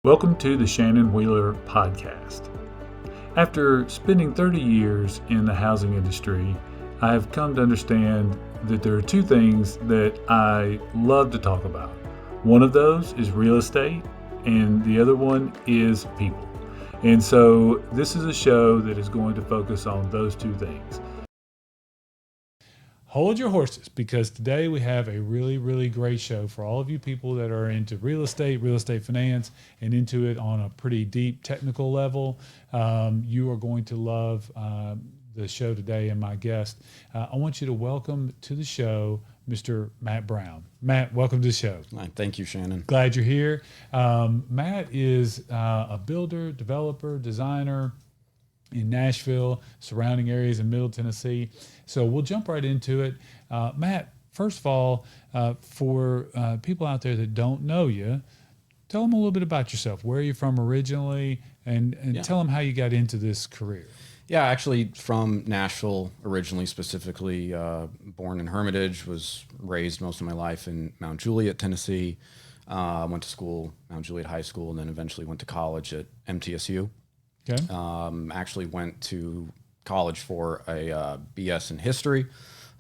Welcome to the Shannon Wheeler Podcast. After spending 30 years in the housing industry, I have come to understand that there are two things that I love to talk about. One of those is real estate, and the other one is people. And so this is a show that is going to focus on those two things. Hold your horses, because today we have a really great show for all of you people that are into real estate finance, and into it on a pretty deep technical level. You are going to love the show today and my guest. I want you to welcome to the show Mr. Matt Brown. Matt, welcome to the show. Thank you, Shannon. Glad you're here. Matt is a builder, developer, designer in Nashville, surrounding areas in Middle Tennessee. So we'll jump right into it. Matt, first of all, for people out there that don't know you, tell them a little bit about yourself. Where are you from originally? And tell them how you got into this career. Yeah, actually from Nashville originally, specifically born in Hermitage, was raised most of my life in Mount Juliet, Tennessee. Went to school, Mount Juliet High School, and then eventually went to college at MTSU. Okay. Actually went to college for a BS in history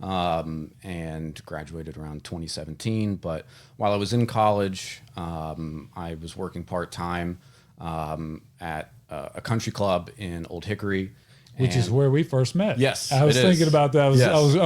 and graduated around 2017. But while I was in college, I was working part-time at a country club in Old Hickory. Which is where we first met. Yes, I was thinking about that. I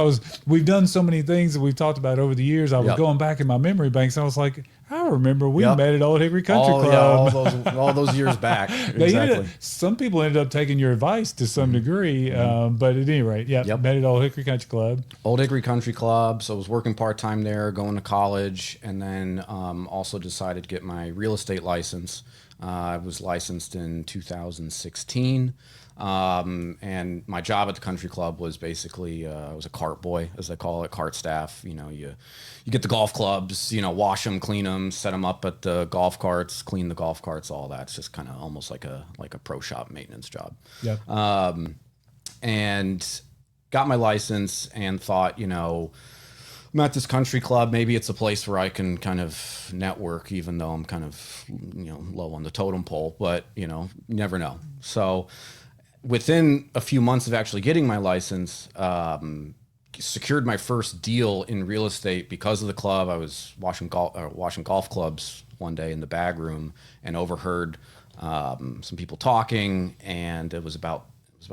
was. We've done so many things that we've talked about over the years. I was going back in my memory banks. I was like, I remember we met at Old Hickory Country Club. Yeah, all those years back. Exactly. Some people ended up taking your advice to some degree, but at any rate, met at Old Hickory Country Club. Old Hickory Country Club. So I was working part-time there, going to college, and then also decided to get my real estate license. I was licensed in 2016. And my job at the country club was basically, I was a cart boy, as they call it, cart staff. You know, you get the golf clubs, wash them, clean them, set them up at the golf carts, clean the golf carts, all that. It's just kind of almost like a pro shop maintenance job. Yeah. And got my license and thought, I'm at this country club. Maybe it's a place where I can kind of network, even though I'm kind of, low on the totem pole, but, you never know. So within a few months of actually getting my license, secured my first deal in real estate because of the club. I was washing golf clubs one day in the bag room and overheard some people talking, and it was about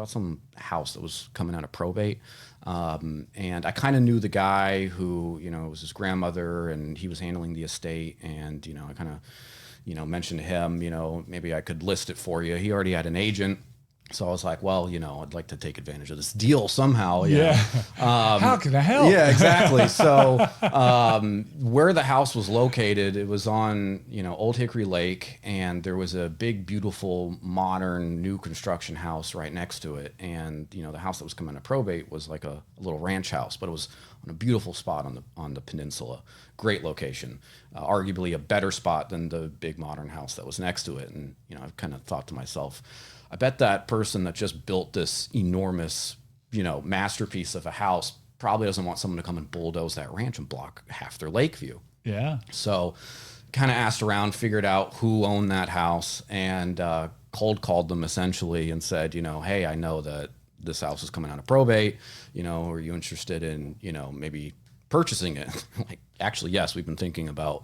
some house that was coming out of probate. And I kind of knew the guy who, it was his grandmother, and he was handling the estate. And, I kind of, mentioned to him, maybe I could list it for you. He already had an agent. So I was like, well, I'd like to take advantage of this deal somehow. Yeah. How can I help? Yeah, exactly. So where the house was located, it was on, Old Hickory Lake, and there was a big, beautiful, modern, new construction house right next to it. And, the house that was coming to probate was like a little ranch house, but it was on a beautiful spot on the peninsula. Great location. Arguably a better spot than the big modern house that was next to it. And, I kind of thought to myself, I bet that person that just built this enormous, masterpiece of a house probably doesn't want someone to come and bulldoze that ranch and block half their lake view. Yeah. So kind of asked around, figured out who owned that house, and cold called them essentially and said, hey, I know that this house is coming out of probate. Are you interested in, maybe purchasing it? Like, actually, yes, we've been thinking about,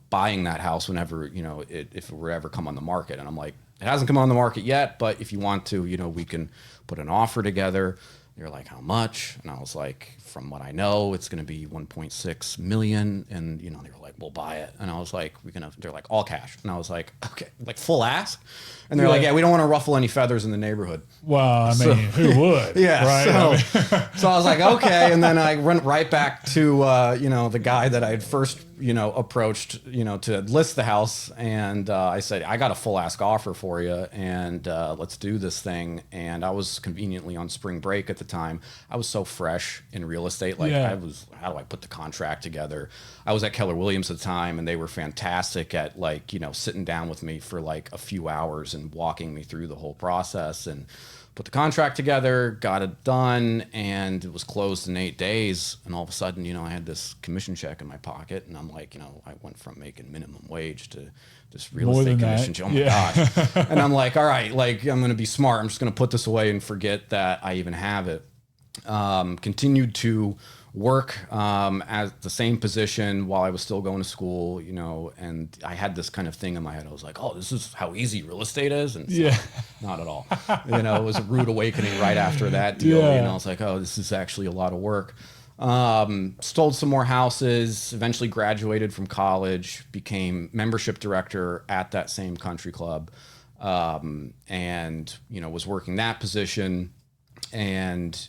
buying that house whenever, if it were ever come on the market. And I'm like, it hasn't come on the market yet, but if you want to, we can put an offer together. They're like, how much? And I was like, from what I know, it's going to be 1.6 million. And, they were like, we'll buy it. And I was like, they're like, all cash. And I was like, okay, like full ask. And they're like, yeah, we don't want to ruffle any feathers in the neighborhood. Well, I mean, who would? Yeah. Right? So I was like, okay. And then I went right back to, the guy that I had first, approached, to list the house. And I said, I got a full ask offer for you, and let's do this thing. And I was conveniently on spring break at the time. I was so fresh in real estate. Like, how do I put the contract together? I was at Keller Williams at the time, and they were fantastic at sitting down with me for like a few hours and walking me through the whole process, and put the contract together, got it done, and it was closed in 8 days. And all of a sudden, I had this commission check in my pocket, and I'm like, I went from making minimum wage to this real More estate than commission. that. Oh my gosh. And I'm like, all right, like I'm going to be smart. I'm just going to put this away and forget that I even have it. Continued to work at the same position while I was still going to school, and I had this kind of thing in my head. I was like, oh, this is how easy real estate is. And Yeah. not at all. It was a rude awakening right after that deal. Yeah. I was like, oh, this is actually a lot of work. Sold some more houses, eventually graduated from college, became membership director at that same country club, and, was working that position. And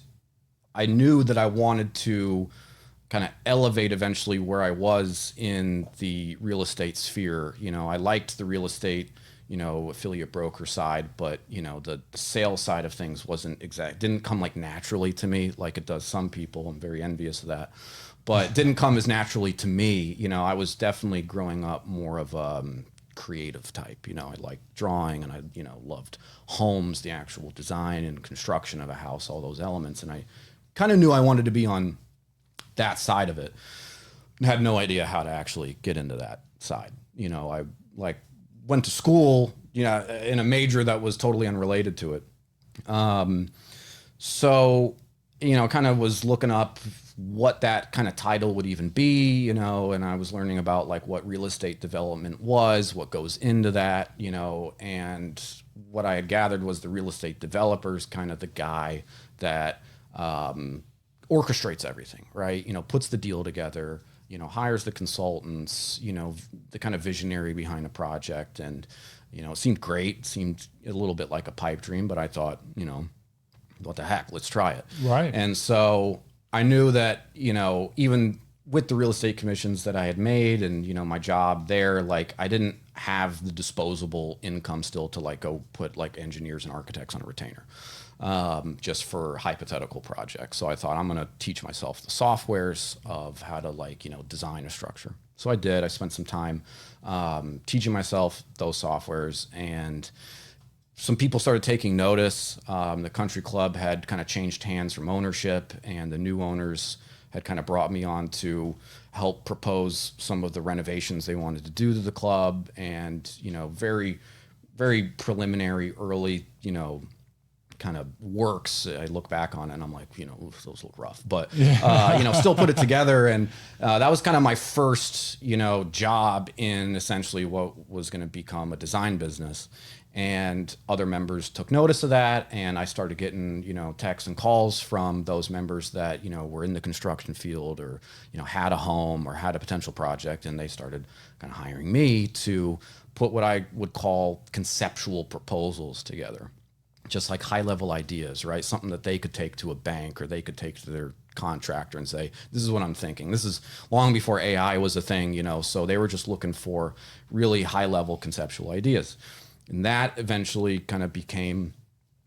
I knew that I wanted to kind of elevate eventually where I was in the real estate sphere. I liked the real estate, affiliate broker side, but the sales side of things didn't come like naturally to me like it does some people. I'm very envious of that, but it didn't come as naturally to me. I was definitely growing up more of a creative type. I liked drawing, and I loved homes, the actual design and construction of a house, all those elements, and I kind of knew I wanted to be on that side of it. Had no idea how to actually get into that side. I went to school, in a major that was totally unrelated to it. So, kind of was looking up what that kind of title would even be, and I was learning about like what real estate development was, what goes into that, and what I had gathered was the real estate developer is kind of the guy that orchestrates everything, right? Puts the deal together, hires the consultants, the kind of visionary behind a project. And, it seemed great. It seemed a little bit like a pipe dream, but I thought, what the heck, let's try it. Right. And so I knew that, even with the real estate commissions that I had made and, my job there, like I didn't have the disposable income still to like go put like engineers and architects on a retainer. Just for hypothetical projects. So I thought I'm going to teach myself the softwares of how to design a structure. So I did. I spent some time teaching myself those softwares, and some people started taking notice. The country club had kind of changed hands from ownership, and the new owners had kind of brought me on to help propose some of the renovations they wanted to do to the club, and very, very preliminary, early, kind of works. I look back on it and I'm like, oof, those look rough, but still put it together. And that was kind of my first, job in essentially what was going to become a design business. And other members took notice of that, and I started getting, texts and calls from those members that, were in the construction field or, had a home or had a potential project, and they started kind of hiring me to put what I would call conceptual proposals together. Just like high level ideas, right? Something that they could take to a bank or they could take to their contractor and say, this is what I'm thinking. This is long before AI was a thing, so they were just looking for really high level conceptual ideas. And that eventually kind of became,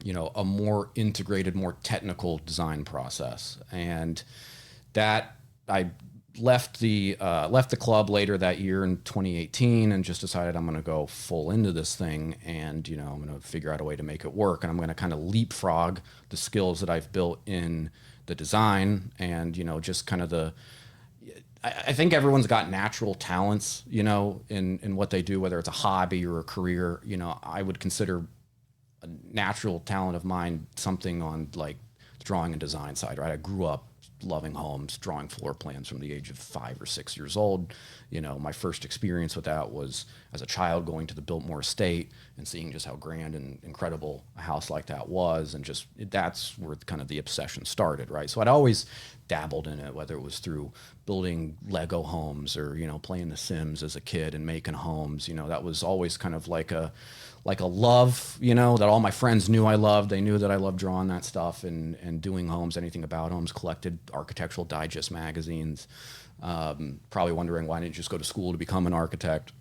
a more integrated, more technical design process. And that I left the club later that year in 2018 and just decided I'm going to go full into this thing, and I'm going to figure out a way to make it work, and I'm going to kind of leapfrog the skills that I've built in the design, and just kind of I think everyone's got natural talents in what they do, whether it's a hobby or a career. I would consider a natural talent of mine something on like the drawing and design side, right? I grew up loving homes, drawing floor plans from the age of 5 or 6 years old. My first experience with that was as a child going to the Biltmore estate and seeing just how grand and incredible a house like that was. And just that's where kind of the obsession started, right? So I'd always dabbled in it, whether it was through building Lego homes or, playing The Sims as a kid and making homes. That was always kind of like a love, that all my friends knew I loved. They knew that I loved drawing that stuff and doing homes, anything about homes, collected Architectural Digest magazines. Probably wondering why I didn't just go to school to become an architect.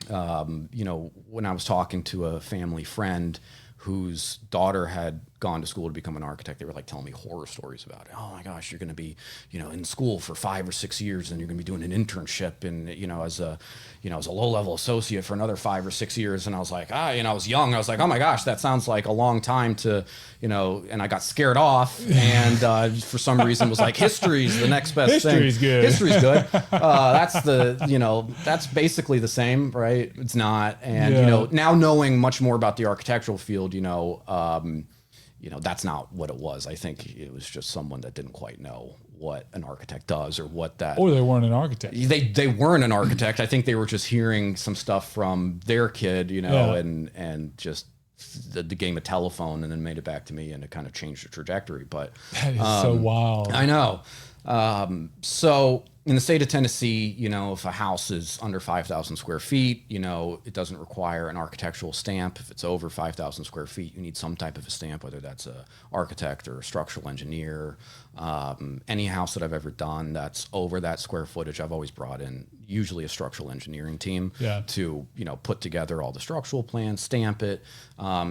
When I was talking to a family friend whose daughter had gone to school to become an architect, they were like telling me horror stories about it. Oh my gosh, you're going to be, in school for 5 or 6 years, and you're going to be doing an internship in, as a low-level associate for another 5 or 6 years. And I was like, I was young. I was like, oh my gosh, that sounds like a long time to, and I got scared off, and for some reason was like, history's the next best thing. History's good. History's good. That's basically the same, right? It's not. And, now knowing much more about the architectural field, that's not what it was. I think it was just someone that didn't quite know what an architect does or what that. Or they weren't an architect. They weren't an architect. I think they were just hearing some stuff from their kid, and just the game of telephone, and then made it back to me, and it kind of changed the trajectory. But that is so wild. I know. So in the state of Tennessee, if a house is under 5,000 square feet, it doesn't require an architectural stamp. If it's over 5,000 square feet, you need some type of a stamp, whether that's a architect or a structural engineer. Any house that I've ever done that's over that square footage, I've always brought in usually a structural engineering team to, put together all the structural plans, stamp it.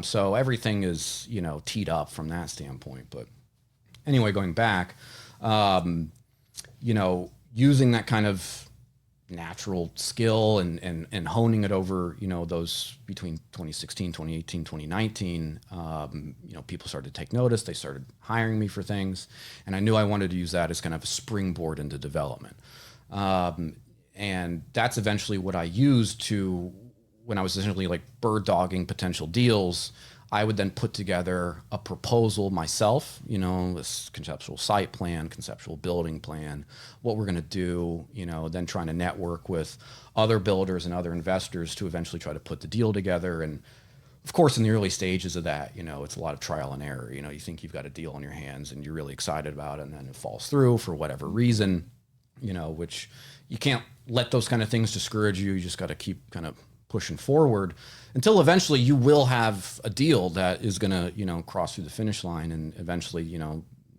So everything is, teed up from that standpoint. But anyway, going back, using that kind of natural skill and honing it over, those between 2016, 2018, 2019, people started to take notice. They started hiring me for things, and I knew I wanted to use that as kind of a springboard into development. And that's eventually what I used to, when I was essentially like bird dogging potential deals, I would then put together a proposal myself, this conceptual site plan, conceptual building plan, what we're going to do, then trying to network with other builders and other investors to eventually try to put the deal together. And of course, in the early stages of that, it's a lot of trial and error. You think you've got a deal on your hands and you're really excited about it, and then it falls through for whatever reason, which you can't let those kind of things discourage you. You just got to keep kind of pushing forward until eventually you will have a deal that is going to, cross through the finish line, and eventually,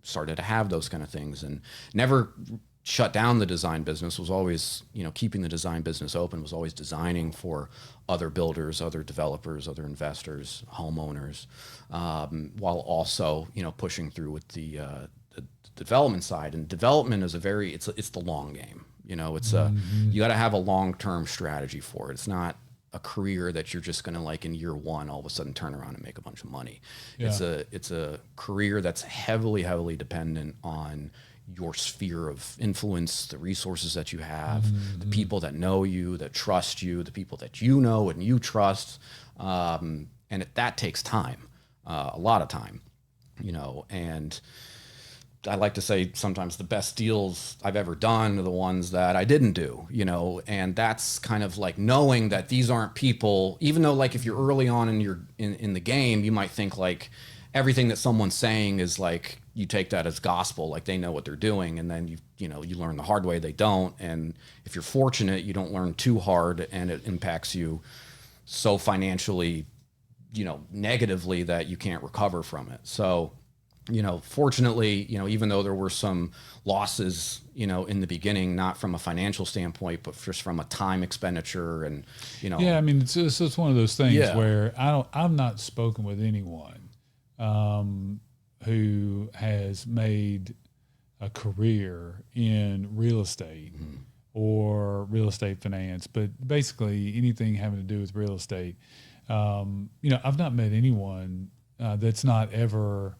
started to have those kind of things, and never shut down the design business. Was always, keeping the design business open, was always designing for other builders, other developers, other investors, homeowners, while also, pushing through with the development side. And development is it's the long game. It's you got to have a long-term strategy for it. It's not a career that you're just going to, like, in year one, all of a sudden turn around and make a bunch of money. Yeah. It's a career that's heavily dependent on your sphere of influence, the resources that you have, the people that know you, that trust you, the people that you know and you trust. And that takes time, a lot of time, and I like to say sometimes the best deals I've ever done are the ones that I didn't do, and that's kind of like knowing that these aren't people, even though, like, if you're early on and you're in the game, you might think like everything that someone's saying is like, you take that as gospel, like they know what they're doing. And then you learn the hard way they don't. And if you're fortunate, you don't learn too hard and it impacts you so financially, negatively that you can't recover from it. So, fortunately, even though there were some losses, in the beginning, not from a financial standpoint, but just from a time expenditure and, Yeah, I mean, it's one of those things where I've not spoken with anyone who has made a career in real estate or real estate finance, but basically anything having to do with real estate. I've not met anyone that's not ever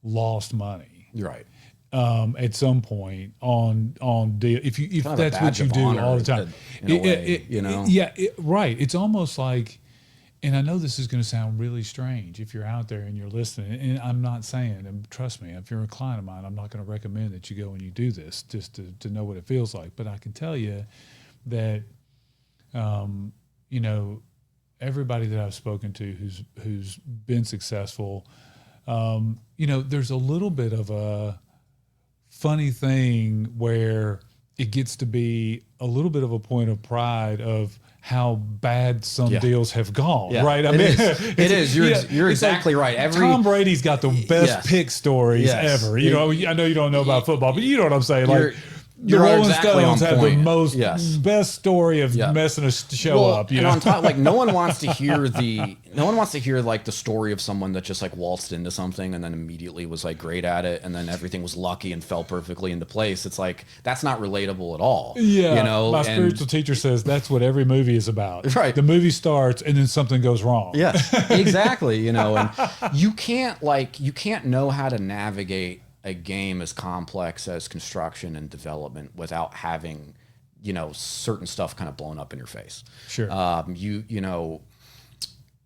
lost money, right? At some point on deal, if that's what you do all the time, right. It's almost like, and I know this is going to sound really strange if you're out there and you're listening, and I'm not saying, and trust me, if you're a client of mine, I'm not going to recommend that you go and you do this just to know what it feels like. But I can tell you that, everybody that I've spoken to who's been successful, there's a little bit of a funny thing where it gets to be a little bit of a point of pride of how bad some deals have gone, right? I mean, it is. You're exactly like right. Tom Brady's got the best pick stories ever. I know you don't know about football, but you know what I'm saying. Like, The Rolling exactly Stones on have the point. most Yes. best story of Yeah. messing a show up. And on top, like no one wants to hear like the story of someone that just like waltzed into something and then immediately was like great at it, and then everything was lucky and fell perfectly into place. It's like that's not relatable at all. Yeah, you know. my And- spiritual teacher says that's what every movie is about. Right. The movie starts and then something goes wrong. Yes, exactly. You know, and you can't know how to navigate a game as complex as construction and development without having, certain stuff kind of blown up in your face. Sure.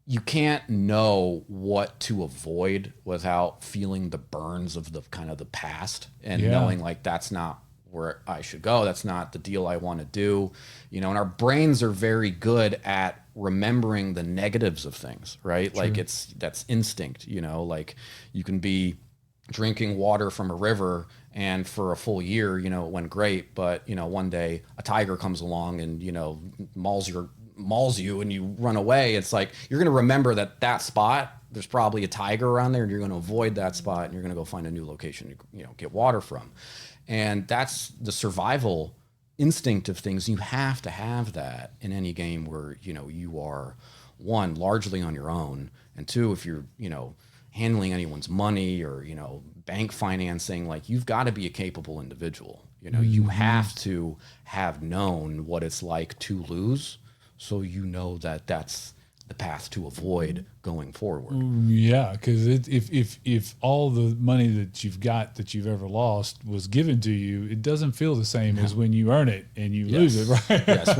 You can't know what to avoid without feeling the burns of the kind of the past and Yeah. knowing like that's not where I should go. That's not the deal I want to do. And our brains are very good at remembering the negatives of things, right? True. Like that's instinct, like you can be drinking water from a river and for a full year, it went great. But, one day a tiger comes along and, mauls you and you run away. It's like, you're going to remember that spot, there's probably a tiger around there and you're going to avoid that spot and you're going to go find a new location to, get water from. And that's the survival instinct of things. You have to have that in any game where, you are one, largely on your own. And two, if you're, handling anyone's money or, bank financing, like you've got to be a capable individual. You have to have known what it's like to lose. So that that's the path to avoid going forward. Yeah, because if all the money that you've got that you've ever lost was given to you, it doesn't feel the same as when you earn it and you lose it, right? Yes,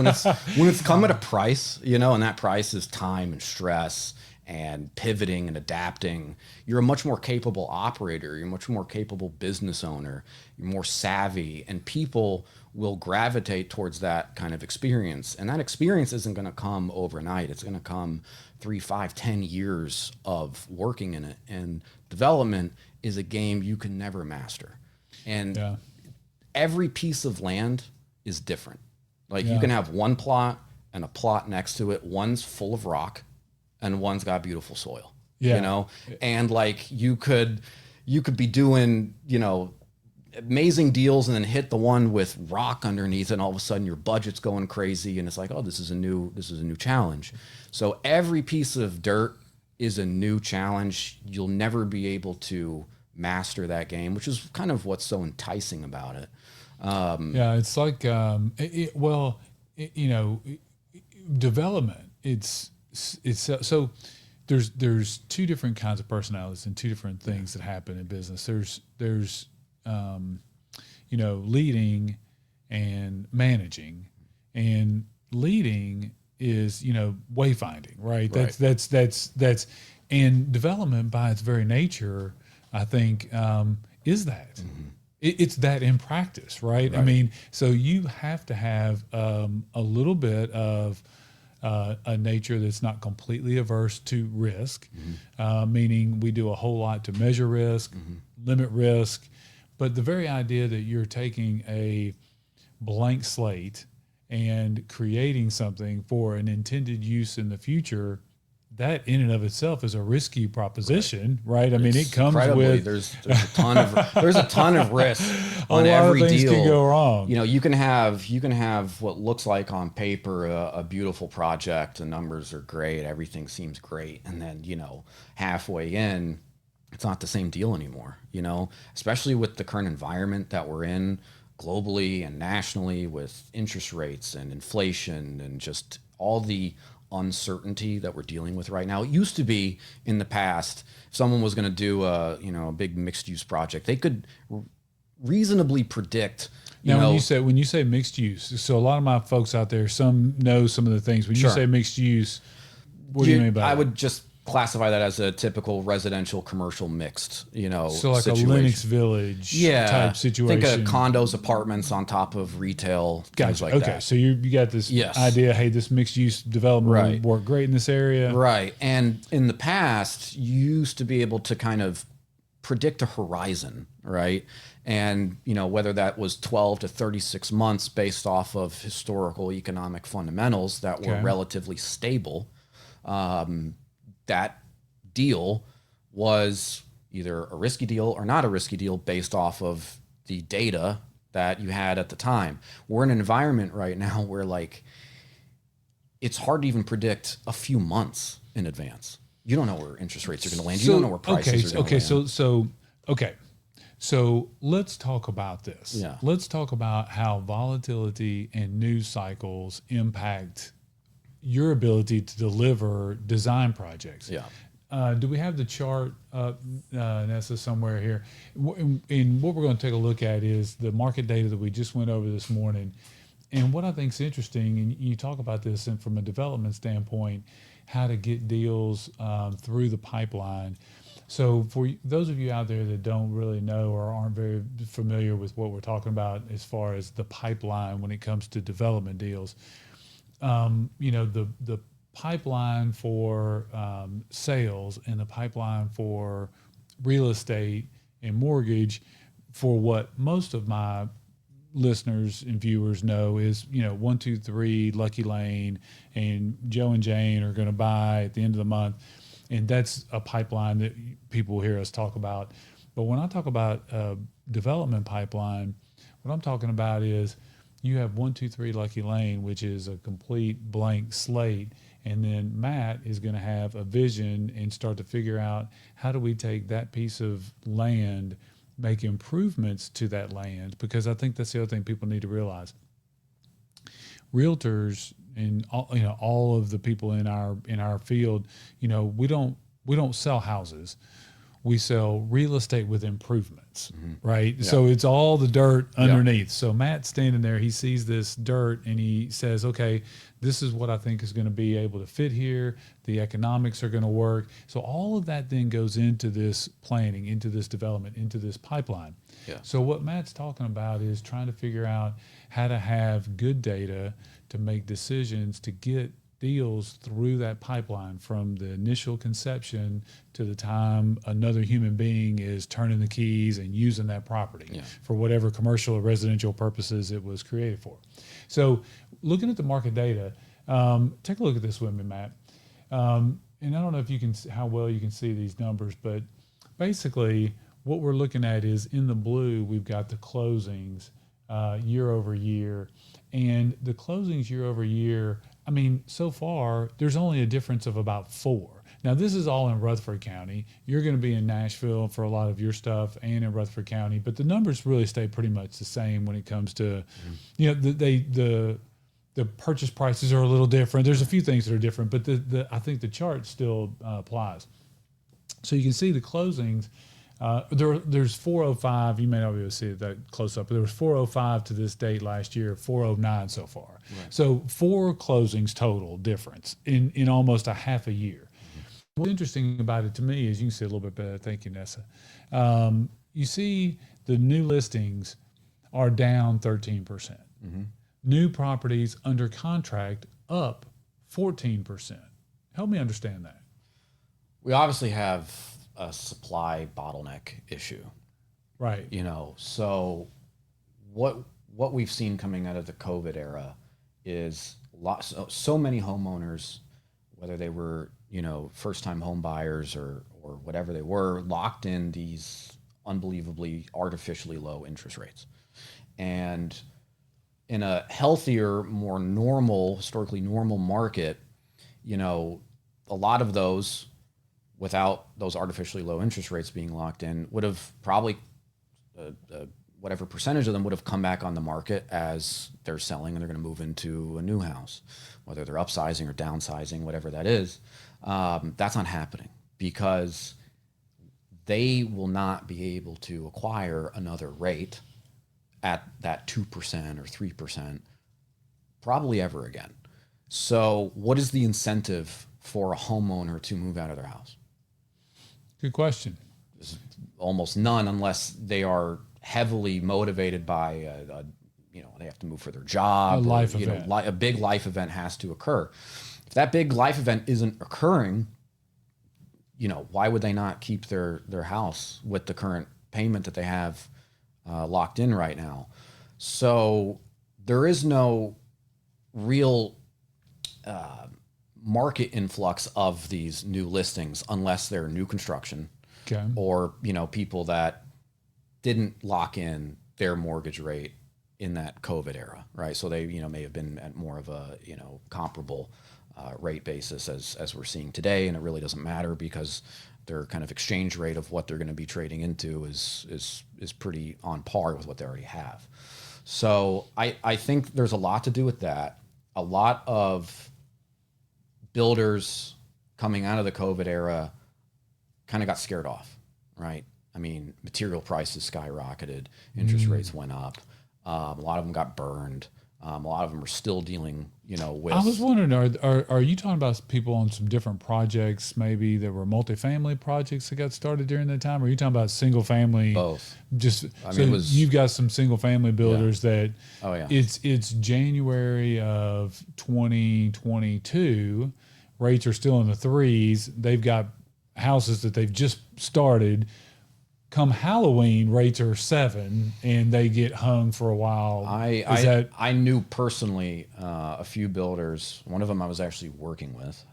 when it's come at a price, and that price is time and stress and pivoting and adapting. You're a much more capable operator. You're a much more capable business owner. You're more savvy, and people will gravitate towards that kind of experience. And that experience isn't going to come overnight. It's going to come 3, 5, 10 years of working in it. And development is a game you can never master. And every piece of land is different. Like you can have one plot and a plot next to it. One's full of rock and one's got beautiful soil, and like you could be doing, amazing deals and then hit the one with rock underneath and all of a sudden your budget's going crazy and it's like, oh, this is a new challenge. So every piece of dirt is a new challenge. You'll never be able to master that game, which is kind of what's so enticing about it. It's like, development. It's so there's two different kinds of personalities and two different things that happen in business. There's leading and managing, and leading is, wayfinding, right? That's and development by its very nature, I think, is that. Mm-hmm. It's that in practice, right? I mean, so you have to have a little bit of a nature that's not completely averse to risk, meaning we do a whole lot to measure risk, limit risk, but the very idea that you're taking a blank slate and creating something for an intended use in the future, that in and of itself is a risky proposition, right? I mean, it comes with there's a ton of risk on a lot every of things deal. Can go wrong. You can have what looks like on paper a beautiful project. The numbers are great, everything seems great, and then halfway in, it's not the same deal anymore. Especially with the current environment that we're in globally and nationally, with interest rates and inflation and just all the uncertainty that we're dealing with right now. It used to be in the past, if someone was going to do a big mixed use project, they could reasonably predict. When you say mixed use, so a lot of my folks out there, some know some of the things. When you say mixed use, what do you mean by that? I would just classify that as a typical residential commercial mixed, so like situation. A Linux Village type situation. Think of condos, apartments on top of retail, things like that. So you got this idea, hey, this mixed use development will work great in this area. Right. And in the past, you used to be able to kind of predict a horizon, right? And, whether that was 12 to 36 months based off of historical economic fundamentals that were relatively stable, that deal was either a risky deal or not a risky deal based off of the data that you had at the time. We're in an environment right now where like it's hard to even predict a few months in advance. You don't know where interest rates are going to land. You don't know where prices are going to land. So let's talk about this. Yeah. Let's talk about how volatility and news cycles impact your ability to deliver design projects. Yeah. Do we have the chart up, Nessa, somewhere here? And what we're going to take a look at is the market data that we just went over this morning. And what I think is interesting, and you talk about this and from a development standpoint, how to get deals through the pipeline. So for those of you out there that don't really know or aren't very familiar with what we're talking about as far as the pipeline when it comes to development deals, the pipeline for sales and the pipeline for real estate and mortgage, for what most of my listeners and viewers know is, 123 Lucky Lane and Joe and Jane are going to buy at the end of the month. And that's a pipeline that people hear us talk about. But when I talk about development pipeline, what I'm talking about is you have 123 Lucky Lane, which is a complete blank slate. And then Matt is going to have a vision and start to figure out how do we take that piece of land, make improvements to that land, because I think that's the other thing people need to realize. Realtors and all of the people in our field, we don't sell houses. We sell real estate with improvements, right? Yeah. So it's all the dirt underneath. Yeah. So Matt's standing there, he sees this dirt and he says, okay, this is what I think is going to be able to fit here. The economics are going to work. So all of that then goes into this planning, into this development, into this pipeline. Yeah. So what Matt's talking about is trying to figure out how to have good data to make decisions to get deals through that pipeline from the initial conception to the time another human being is turning the keys and using that property for whatever commercial or residential purposes it was created for. So looking at the market data, take a look at this with me, Matt. And I don't know if how well you can see these numbers, but basically what we're looking at is in the blue, we've got the closings year over year, and the closings year over year, I mean, so far, there's only a difference of about 4. Now, this is all in Rutherford County. You're going to be in Nashville for a lot of your stuff and in Rutherford County, but the numbers really stay pretty much the same when it comes to, the purchase prices are a little different. There's a few things that are different, but I think the chart still applies. So you can see the closings. There's 405. You may not be able to see it that close up, but there was 405 to this date last year, 409 so far. Right. So 4 closings total difference in almost a half a year. Mm-hmm. What's interesting about it to me is you can see a little bit better. Thank you, Nessa. You see the new listings are down 13%. Mm-hmm. New properties under contract up 14%. Help me understand that. We obviously have a supply bottleneck issue. Right. So what we've seen coming out of the COVID era is so many homeowners, whether they were, first-time home buyers or whatever they were, locked in these unbelievably artificially low interest rates. And in a healthier, more normal, historically normal market, a lot of those, without those artificially low interest rates being locked in, would have probably, whatever percentage of them would have come back on the market as they're selling and they're going to move into a new house, whether they're upsizing or downsizing, whatever that is. That's not happening because they will not be able to acquire another rate at that 2% or 3% probably ever again. So what is the incentive for a homeowner to move out of their house? Good question. There's almost none unless they are heavily motivated by, they have to move for their job. A life event. A big life event has to occur. If that big life event isn't occurring, why would they not keep their house with the current payment that they have locked in right now? So there is no real market influx of these new listings unless they're new construction, or people that didn't lock in their mortgage rate in that COVID era, right? So they, may have been at more of a, comparable rate basis as we're seeing today, and it really doesn't matter because their kind of exchange rate of what they're going to be trading into is pretty on par with what they already have. So I think there's a lot to do with that. A lot of builders coming out of the COVID era kind of got scared off, right? I mean, material prices skyrocketed, interest rates went up. A lot of them got burned. A lot of them are still dealing, with. I was wondering, are you talking about people on some different projects, maybe that were multifamily projects that got started during that time? Or are you talking about single family? Both. Just you've got some single family builders that. Oh yeah. It's January of 2022. Rates are still in the threes. They've got houses that they've just started. Come Halloween, rates are 7, and they get hung for a while. I knew personally a few builders. One of them I was actually working with,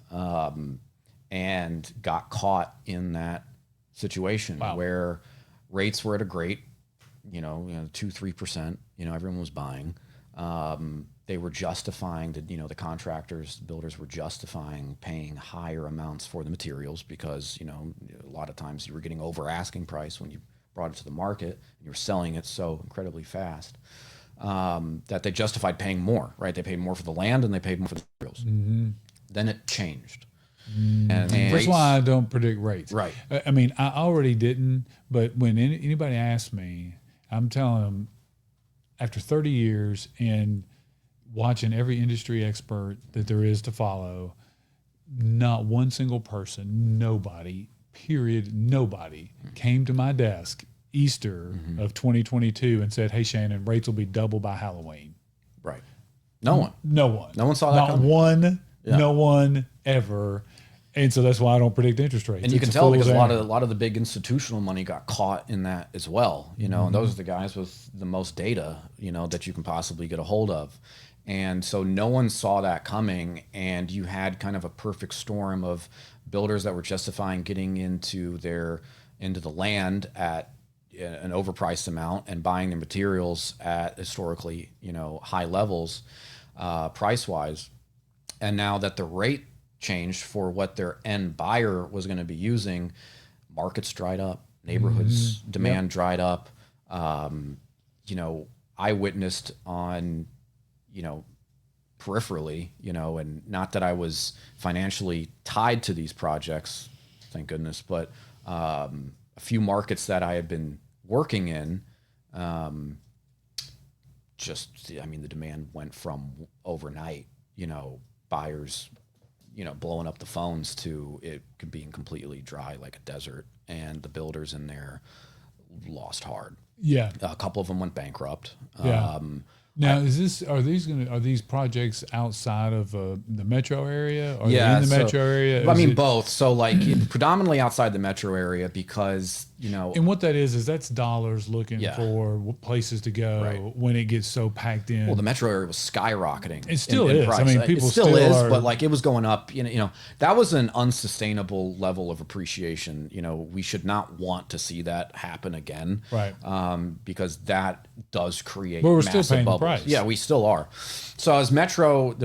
and got caught in that situation where rates were at a great, 2-3%. Everyone was buying. They were justifying the contractors, the builders were justifying paying higher amounts for the materials because, a lot of times you were getting over asking price when you brought it to the market and you were selling it so incredibly fast, that they justified paying more, right? They paid more for the land and they paid more for the materials. Mm-hmm. Then it changed. Mm-hmm. And that's why I don't predict rates. Right. I mean, I already didn't, but when anybody asks me, I'm telling them after 30 years and watching every industry expert that there is to follow, not one single person, nobody, period, nobody came to my desk Easter of 2022 and said, "Hey, Shannon, rates will be double by Halloween." Right. No one. No one. No one saw that coming. Not one. Yeah. No one ever. And so that's why I don't predict interest rates. And you can tell because a lot of the big institutional money got caught in that as well, and those are the guys with the most data, that you can possibly get a hold of. And so no one saw that coming, and you had kind of a perfect storm of builders that were justifying getting into the land at an overpriced amount and buying their materials at historically, high levels, price-wise. And now that the rate changed for what their end buyer was going to be using, markets dried up, neighborhoods demand dried up. I witnessed on, peripherally, and not that I was financially tied to these projects, thank goodness, but a few markets that I had been working in, the demand went from overnight, buyers, blowing up the phones to it being completely dry like a desert, and the builders in there lost hard. Yeah. A couple of them went bankrupt. Yeah. Now, are these projects outside of the metro area? Or in the metro area? Both. So, predominantly outside the metro area because, And what that is that's dollars looking for places to go when it gets so packed in. Well, the metro area was skyrocketing. It still is. Price. I mean, people it still is, but it was going up. That was an unsustainable level of appreciation. We should not want to see that happen again. Right. Because that does create. But we're massive still paying bubbles. the price. Yeah, we still are. So as the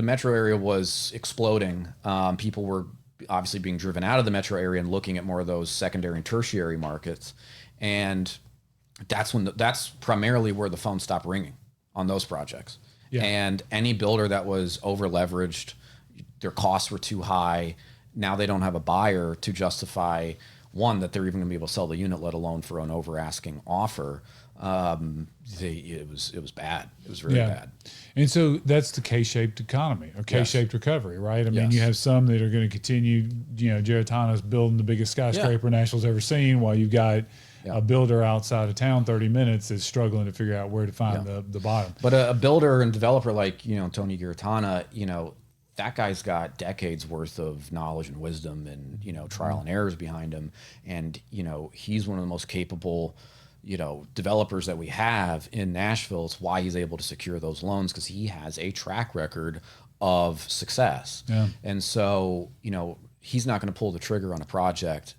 metro area was exploding, people were obviously being driven out of the metro area and looking at more of those secondary and tertiary markets, and that's primarily where the phone stopped ringing on those projects. Yeah. And any builder that was over leveraged, their costs were too high. Now they don't have a buyer to justify one that they're even going to be able to sell the unit, let alone for an over asking offer. It was bad. It was really bad. And so that's the K-shaped economy or K-shaped recovery, right? I mean, you have some that are going to continue, Geritano's building the biggest skyscraper Nashville's ever seen, while you've got a builder outside of town 30 minutes is struggling to figure out where to find the bottom. But a builder and developer like, Tony Giratana, that guy's got decades worth of knowledge and wisdom and, trial and errors behind him. And, he's one of the most capable developers that we have in Nashville. It's why he's able to secure those loans, because he has a track record of success. Yeah. And so, he's not going to pull the trigger on a project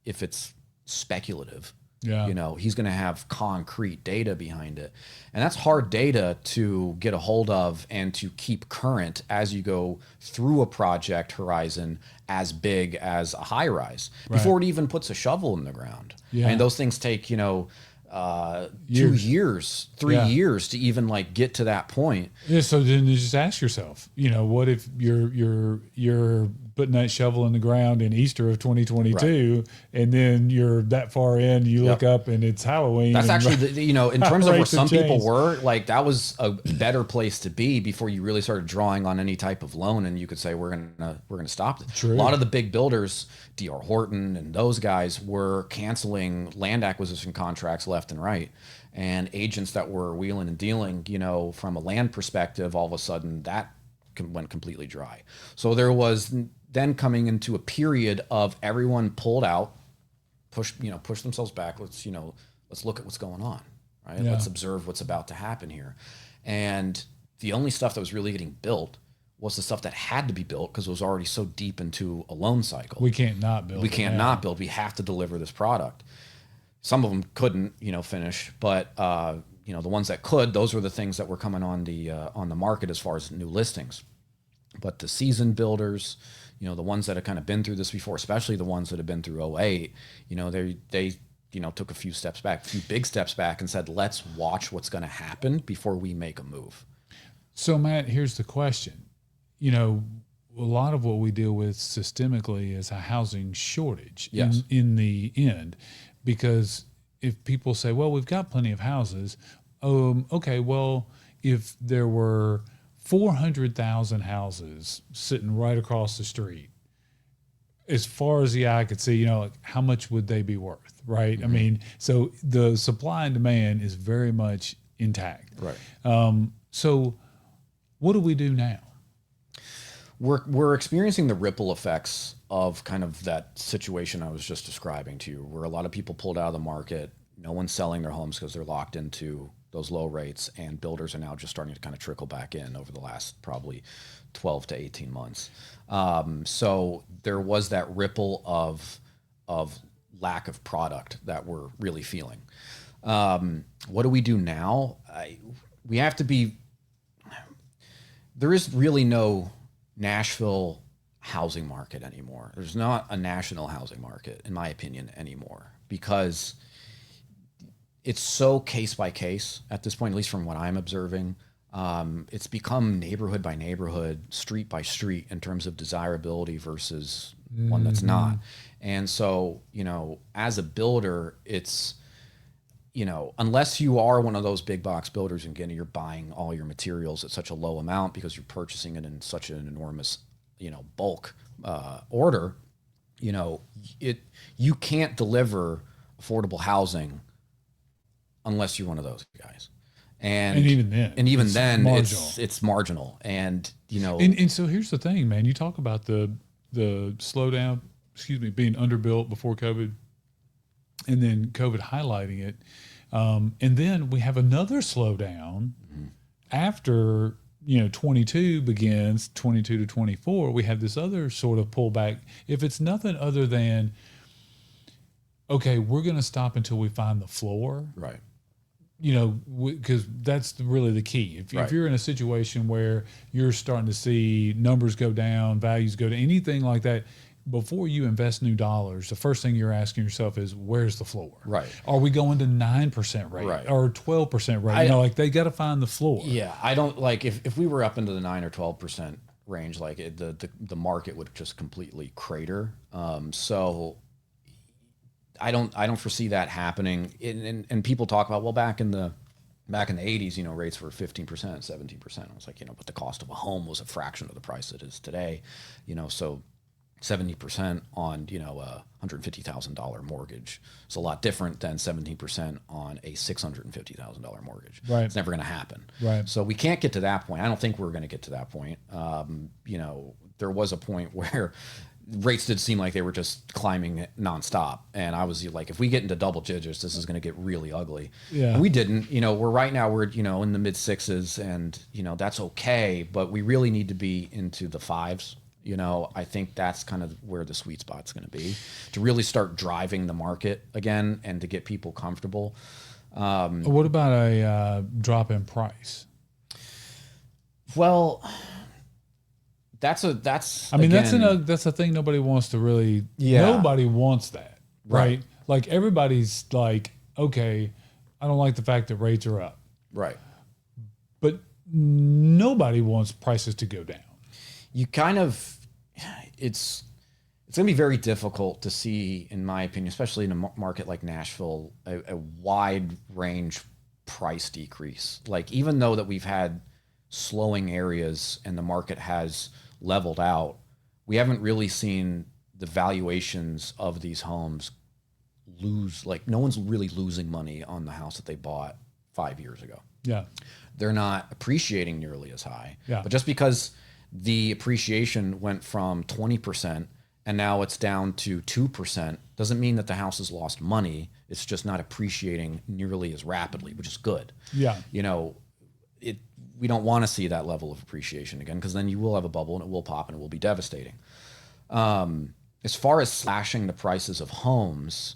if it's speculative. Yeah. You know, he's going to have concrete data behind it. And that's hard data to get a hold of and to keep current as you go through a project horizon as big as a high rise before it even puts a shovel in the ground. Yeah. And those things take, you know, 2 years, 3 Yeah. years to even like get to that point. Yeah, so then you just ask yourself, you know, what if you're putting that shovel in the ground in Easter of 2022, and then you're that far in, you look up and it's Halloween. That's and actually, you know, in terms of where rates have some people changed. were, like that was a better place to be before you really started drawing on any type of loan, and you could say we're gonna stop it. True. A lot of the big builders, D.R. Horton and those guys, were canceling land acquisition contracts left and right, and agents that were wheeling and dealing, you know, from a land perspective, all of a sudden that went completely dry. So there was then coming into a period of everyone pulled out, push themselves back. Let's look at what's going on, right? Yeah. Let's observe what's about to happen here. And the only stuff that was really getting built was the stuff that had to be built because it was already so deep into a loan cycle. We can't not build. We can't now. not build. We have to deliver this product. Some of them couldn't, you know, finish, but you know, the ones that could, those were the things that were coming on the market as far as new listings. But the seasoned builders, you know, the ones that have kind of been through this before, especially the ones that have been through 08, you know, they you know, took a few big steps back and said, let's watch what's going to happen before we make a move. So Matt, here's the question. You know, a lot of what we deal with systemically is a housing shortage Yes. in the end, because if people say, well, we've got plenty of houses, okay, well, if there were 400,000 houses sitting right across the street, as far as the eye could see, you know, like how much would they be worth, right? I mean, so the supply and demand is very much intact. Right. So what do we do now? We're experiencing the ripple effects of kind of that situation I was just describing to you, where a lot of people pulled out of the market. No one's selling their homes because they're locked into those low rates, and builders are now just starting to kind of trickle back in over the last probably 12 to 18 months. So there was that ripple of lack of product that we're really feeling. What do we do now? We have to be. There is really no Nashville housing market anymore. There's not a national housing market, in my opinion, anymore, because it's so case by case at this point, at least from what I'm observing. It's become neighborhood by neighborhood, street by street in terms of desirability versus one that's not. And so, you know, as a builder, it's, you know, unless you are one of those big box builders and again, you're buying all your materials at such a low amount because you're purchasing it in such an enormous, you know, bulk order, you know, you can't deliver affordable housing unless you're one of those guys. And even then, it's marginal. And, you know, and so here's the thing, man, you talk about the slowdown, being underbuilt before COVID, and then COVID highlighting it. And then we have another slowdown after, you know, 22 begins, 22 to 24, we have this other sort of pullback. If it's nothing other than, okay, we're going to stop until we find the floor. Right. You know, because that's really the key. If you're in a situation where you're starting to see numbers go down, values go to anything like that, before you invest new dollars, the first thing you're asking yourself is, where's the floor? Right. Are we going to 9% rate or 12% rate? You know, like they got to find the floor. Yeah. I don't like if we were up into the 9 or 12% range, like the market would just completely crater. So I don't foresee that happening. And people talk about, well, back in the 80s, you know, rates were 15%, 17%. I was like, you know, but the cost of a home was a fraction of the price it is today, you know, so 70% on, you know, a $150,000 mortgage. It's a lot different than 17% on a $650,000 mortgage. Right. It's never going to happen. Right. So we can't get to that point. I don't think we're going to get to that point. You know, there was a point where rates did seem like they were just climbing nonstop. And I was like, if we get into double digits, this is going to get really ugly. Yeah. And we didn't. You know, we're, you know, in the mid sixes, and, you know, that's okay. But we really need to be into the fives You know, I think that's kind of where the sweet spot's going to be, to really start driving the market again and to get people comfortable. What about a drop in price? Well, that's I mean, again, that's a thing nobody wants to really. Yeah. Nobody wants that, Right. right? Like everybody's like, okay, I don't like the fact that rates are up, right. but nobody wants prices to go down. You kind of, it's going to be very difficult to see, in my opinion, especially in a market like Nashville, a wide range price decrease. Like, even though that we've had slowing areas and the market has leveled out, we haven't really seen the valuations of these homes lose. Like, no one's really losing money on the house that they bought 5 years ago. Yeah, They're not appreciating nearly as high. Yeah. But just because the appreciation went from 20% and now it's down to 2% doesn't mean that the house has lost money. It's just not appreciating nearly as rapidly, which is good. yeah, You know, we don't want to see that level of appreciation again, because then you will have a bubble and it will pop and it will be devastating. As far as slashing the prices of homes,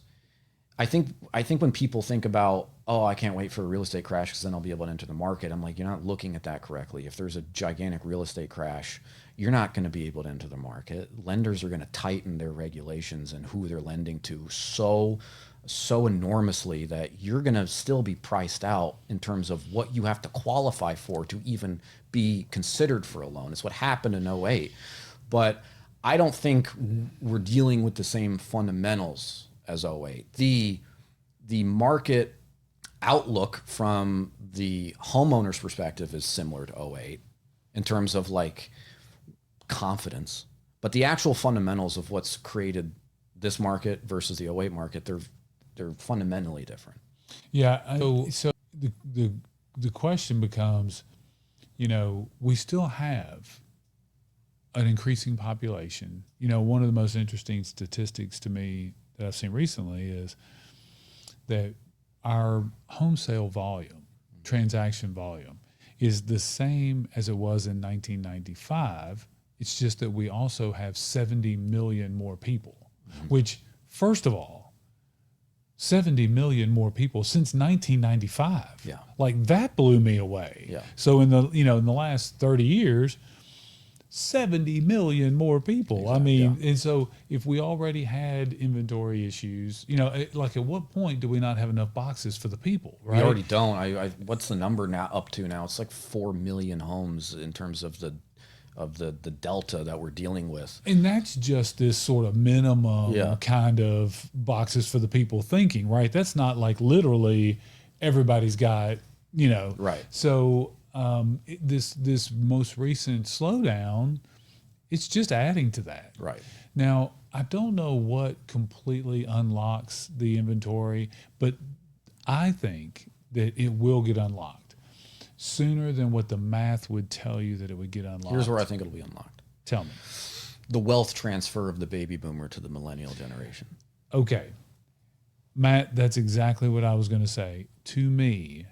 I think when people think about, oh, I can't wait for a real estate crash because then I'll be able to enter the market, I'm like, you're not looking at that correctly. If there's a gigantic real estate crash, you're not going to be able to enter the market. Lenders are going to tighten their regulations and who they're lending to so enormously that you're going to still be priced out in terms of what you have to qualify for to even be considered for a loan. It's what happened in '08. But I don't think we're dealing with the same fundamentals as '08. The market outlook from the homeowner's perspective is similar to '08 in terms of like confidence, but the actual fundamentals of what's created this market versus the '08 market, they're fundamentally different. yeah. So the question becomes, you know, we still have an increasing population. You know, one of the most interesting statistics to me that I've seen recently is that our home sale volume, transaction volume, is the same as it was in 1995. It's just that we also have 70 million more people, which, first of all, 70 million more people since 1995. Yeah. Like that blew me away. Yeah. So in the last 30 years, 70 million more people. I mean, and so if we already had inventory issues, you know, like at what point do we not have enough boxes for the people, right? We already don't. What's the number now up to now? It's like 4 million homes in terms of the delta that we're dealing with. And that's just this sort of minimum kind of boxes for the people thinking, right? That's not like literally everybody's got, you know. Right. So this most recent slowdown, it's just adding to that. Right. Now, I don't know what completely unlocks the inventory, but I think that it will get unlocked sooner than what the math would tell you that it would get unlocked. Here's where I think it'll be unlocked. Tell me. The wealth transfer of the baby boomer to the millennial generation. Okay. Matt, that's exactly what I was going to say. To me,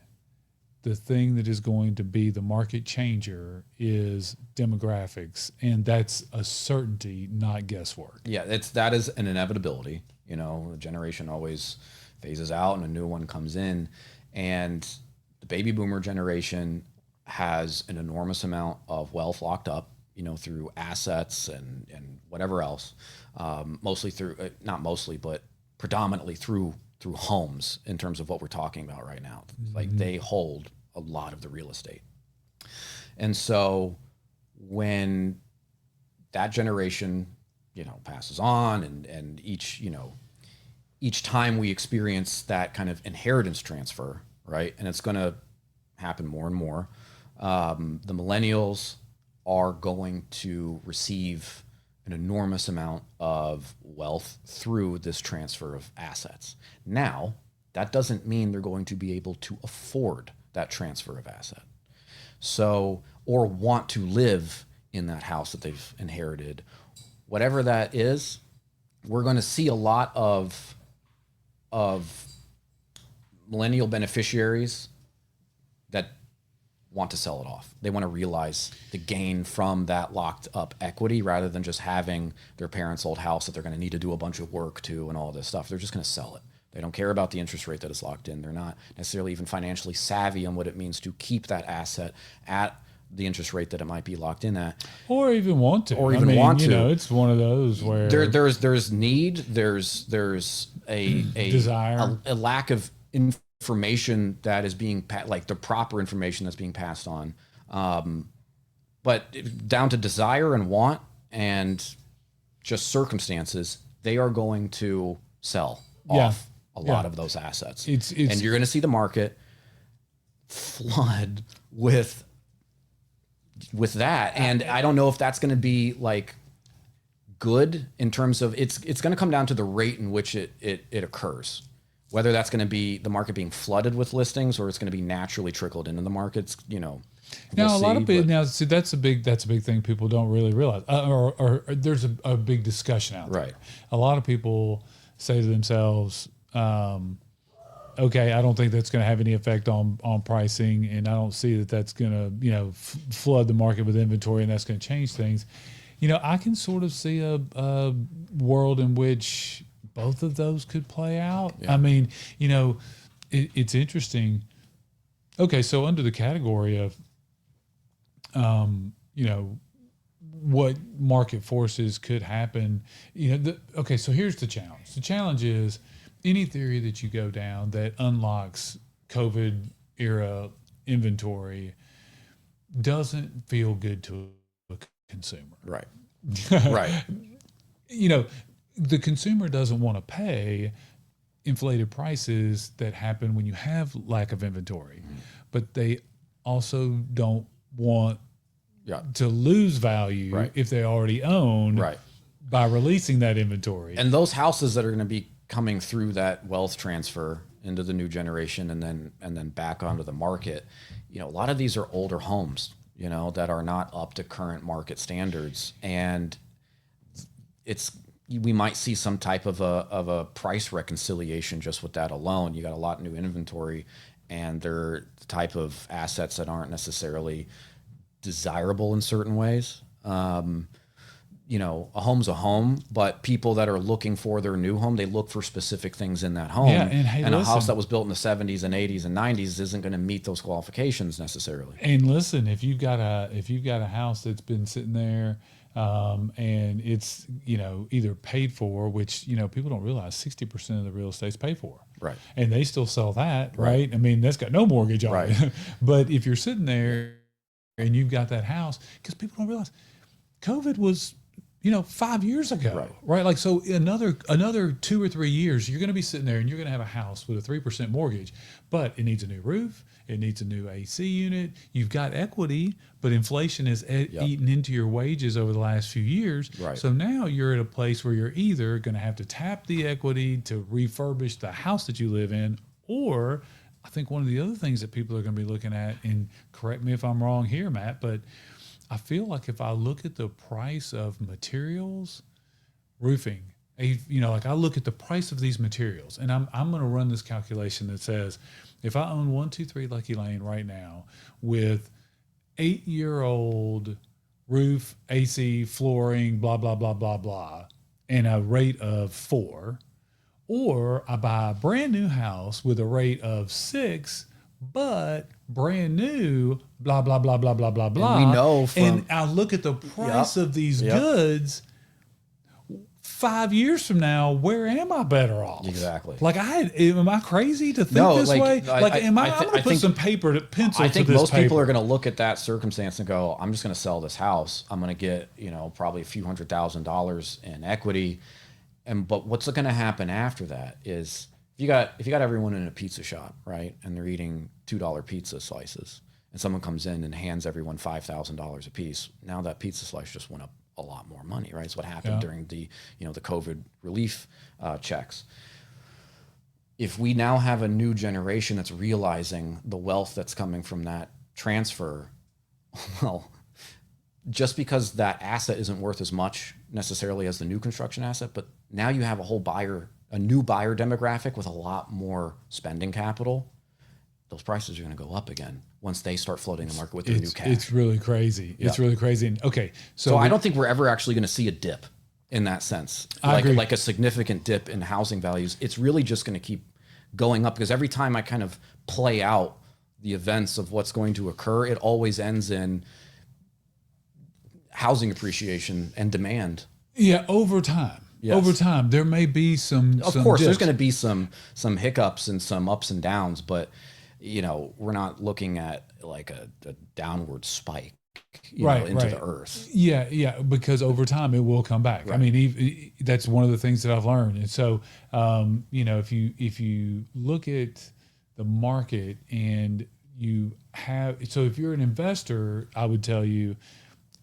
the thing that is going to be the market changer is demographics, and that's a certainty, not guesswork. Yeah, that is an inevitability. You know, a generation always phases out and a new one comes in, and the baby boomer generation has an enormous amount of wealth locked up, you know, through assets and whatever else, mostly through, not mostly, but predominantly through homes in terms of what we're talking about right now. Like they hold a lot of the real estate. And so when that generation, you know, passes on and each time we experience that kind of inheritance transfer, right? And it's going to happen more and more. The millennials are going to receive an enormous amount of wealth through this transfer of assets. Now, that doesn't mean they're going to be able to afford that transfer of asset. So, or want to live in that house that they've inherited. Whatever that is, we're going to see a lot of millennial beneficiaries that want to sell it off. They want to realize the gain from that locked up equity rather than just having their parents' old house that they're going to need to do a bunch of work to and all this stuff. They're just going to sell it. They don't care about the interest rate that is locked in. They're not necessarily even financially savvy on what it means to keep that asset at the interest rate that it might be locked in at, or even want to, want to. You know, it's one of those where there's need, there's a desire, a lack of information that is being like the proper information that's being passed on, but down to desire and want and just circumstances, they are going to sell off a lot of those assets. It's and you're going to see the market flood with that. And I don't know if that's going to be like good in terms of it's going to come down to the rate in which it occurs. Whether that's going to be the market being flooded with listings or it's going to be naturally trickled into the markets, you know. Now, a lot of people, now, see, that's a big thing people don't really realize, or there's a big discussion out there. Right. A lot of people say to themselves, okay, I don't think that's going to have any effect on pricing, and I don't see that that's going to, you know, flood the market with inventory, and that's going to change things. You know, I can sort of see a world in which both of those could play out. Yeah. I mean, you know, it's interesting. Okay, so under the category of, you know, what market forces could happen, you know, okay, so here's the challenge. The challenge is any theory that you go down that unlocks COVID era inventory doesn't feel good to a consumer. Right. Right. You know, the consumer doesn't want to pay inflated prices that happen when you have lack of inventory, but they also don't want to lose value if they already own by releasing that inventory. And those houses that are going to be coming through that wealth transfer into the new generation and then back onto the market, you know, a lot of these are older homes, you know, that are not up to current market standards, and we might see some type of a price reconciliation just with that alone. You got a lot of new inventory, and they're the type of assets that aren't necessarily desirable in certain ways. You know, a home's a home, but people that are looking for their new home, they look for specific things in that home. Yeah, and hey, a house that was built in the 70s and 80s and 90s isn't going to meet those qualifications necessarily. And listen, if you've got a house that's been sitting there, and it's, you know, either paid for, which, you know, people don't realize 60% of the real estate's paid for. Right. And they still sell that, right? I mean, that's got no mortgage on it. But if you're sitting there and you've got that house, because people don't realize COVID was, you know, 5 years ago, right? Like, so another 2 or 3 years, you're going to be sitting there and you're going to have a house with a 3% mortgage, but it needs a new roof. It needs a new AC unit. You've got equity, but inflation has eaten into your wages over the last few years. Right. So now you're at a place where you're either going to have to tap the equity to refurbish the house that you live in, or I think one of the other things that people are going to be looking at, and correct me if I'm wrong here, Matt, but I feel like if I look at the price of materials, roofing, you know, like I look at the price of these materials, and I'm going to run this calculation that says, if I own 123 Lucky Lane right now with 8-year-old roof, AC, flooring, blah, blah, blah, blah, blah, and a rate of 4, or I buy a brand new house with a rate of 6, but brand new, blah, blah, blah, blah, blah, blah, blah. And we know and I look at the price of these goods 5 years from now, where am I better off? Exactly. Like, am I crazy to think this way? Like, I'm going to put some paper to pencil I to think this most paper. people are going to look at that circumstance and go, I'm just going to sell this house. I'm going to get, you know, probably a few $100,000 in equity. But what's going to happen after that is if you got everyone in a pizza shop, right, and they're eating $2 pizza slices, and someone comes in and hands everyone $5,000 a piece, now that pizza slice just went up a lot more money, right? It's what happened during the, you know, the COVID relief checks. If we now have a new generation that's realizing the wealth that's coming from that transfer, well, just because that asset isn't worth as much necessarily as the new construction asset, but now you have a new buyer demographic with a lot more spending capital. those prices are going to go up again once they start floating the market with their new cash. It's really crazy. It's really crazy. And okay, so I don't think we're ever actually going to see a dip in that sense, like a significant dip in housing values. It's really just going to keep going up, because every time I kind of play out the events of what's going to occur, it always ends in housing appreciation and demand. Yeah, over time. Yes. Over time, there may be some. Of course, dips. There's going to be some hiccups and some ups and downs, but we're not looking at like a downward spike, into the earth. Yeah, because over time it will come back. Right. I mean, that's one of the things that I've learned. And so, if you look at the market and if you're an investor, I would tell you,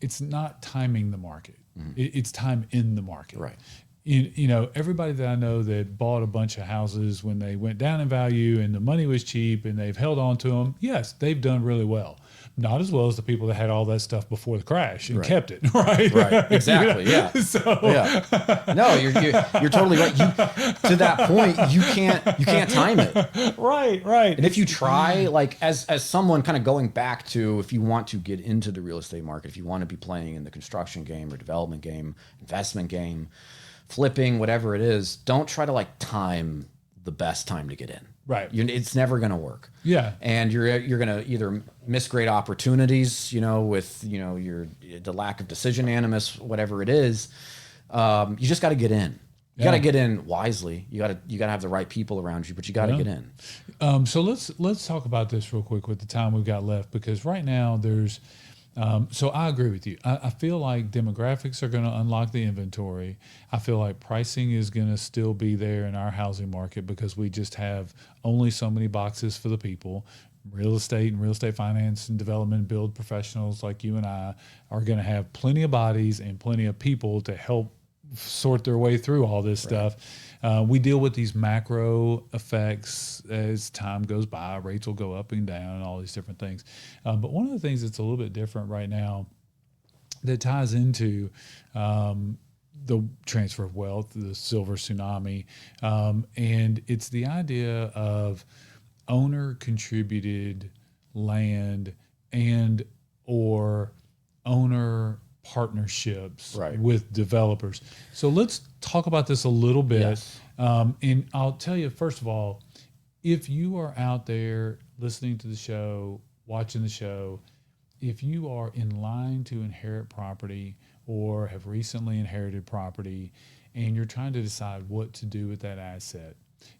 it's not timing the market. Mm-hmm. It's time in the market. Right. Everybody that I know that bought a bunch of houses when they went down in value and the money was cheap and they've held on to them, yes, they've done really well. Not as well as the people that had all that stuff before the crash and kept it, right? Right, exactly, yeah. So yeah, no, you're totally right. To that point, you can't time it. Right. And if you try, like as someone kind of going back to, if you want to get into the real estate market, if you want to be playing in the construction game or development game, investment game, flipping, whatever it is, don't try to like the best time to get in. Right. It's never going to work. Yeah. And you're going to either miss great opportunities, with, the lack of decision animus, whatever it is. You just got to get in. You got to get in wisely. You got to have the right people around you, but you got to get in. So let's talk about this real quick with the time we've got left, because right now there's so I agree with you. I feel like demographics are going to unlock the inventory. I feel like pricing is going to still be there in our housing market because we just have only so many boxes for the people. Real estate and real estate finance and development build professionals like you and I are going to have plenty of bodies and plenty of people to help sort their way through all this stuff. We deal with these macro effects as time goes by. Rates will go up and down and all these different things. But one of the things that's a little bit different right now that ties into the transfer of wealth, the silver tsunami, and it's the idea of owner contributed land and or owner partnerships with developers. So let's talk about this a little bit. Yes. And I'll tell you, first of all, if you are out there listening to the show, watching the show, if you are in line to inherit property or have recently inherited property and you're trying to decide what to do with that asset,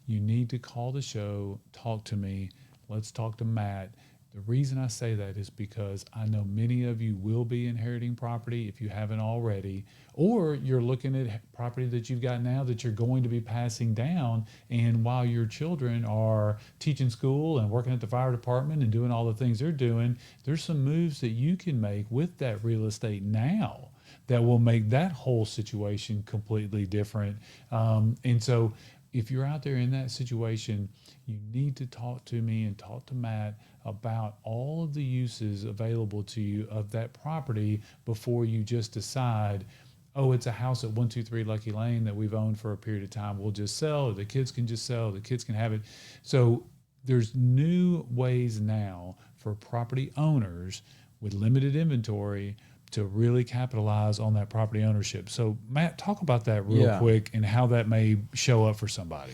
you need to call the show, talk to me. Let's talk to Matt. The reason I say that is because I know many of you will be inheriting property if you haven't already, or you're looking at property that you've got now that you're going to be passing down. And while your children are teaching school and working at the fire department and doing all the things they're doing, there's some moves that you can make with that real estate now that will make that whole situation completely different. And so if you're out there in that situation, you need to talk to me and talk to Matt about all of the uses available to you of that property before you just decide, oh, it's a house at 123 Lucky Lane that we've owned for a period of time. We'll just sell, or the kids can just sell, the kids can have it. So there's new ways now for property owners with limited inventory to really capitalize on that property ownership. So Matt, talk about that real quick and how that may show up for somebody.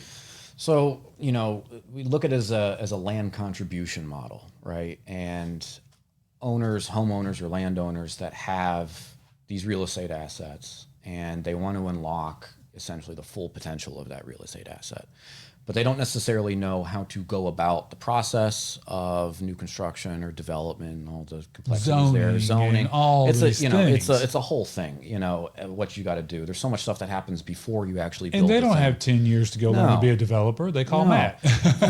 So, we look at it as a land contribution model, right? And homeowners or landowners that have these real estate assets and they want to unlock essentially the full potential of that real estate asset. But they don't necessarily know how to go about the process of new construction or development and all the complexities zoning. All it's these things. It's a whole thing, what you got to do. There's so much stuff that happens before you actually build. And they don't have 10 years to go learn to be a developer. They call Matt.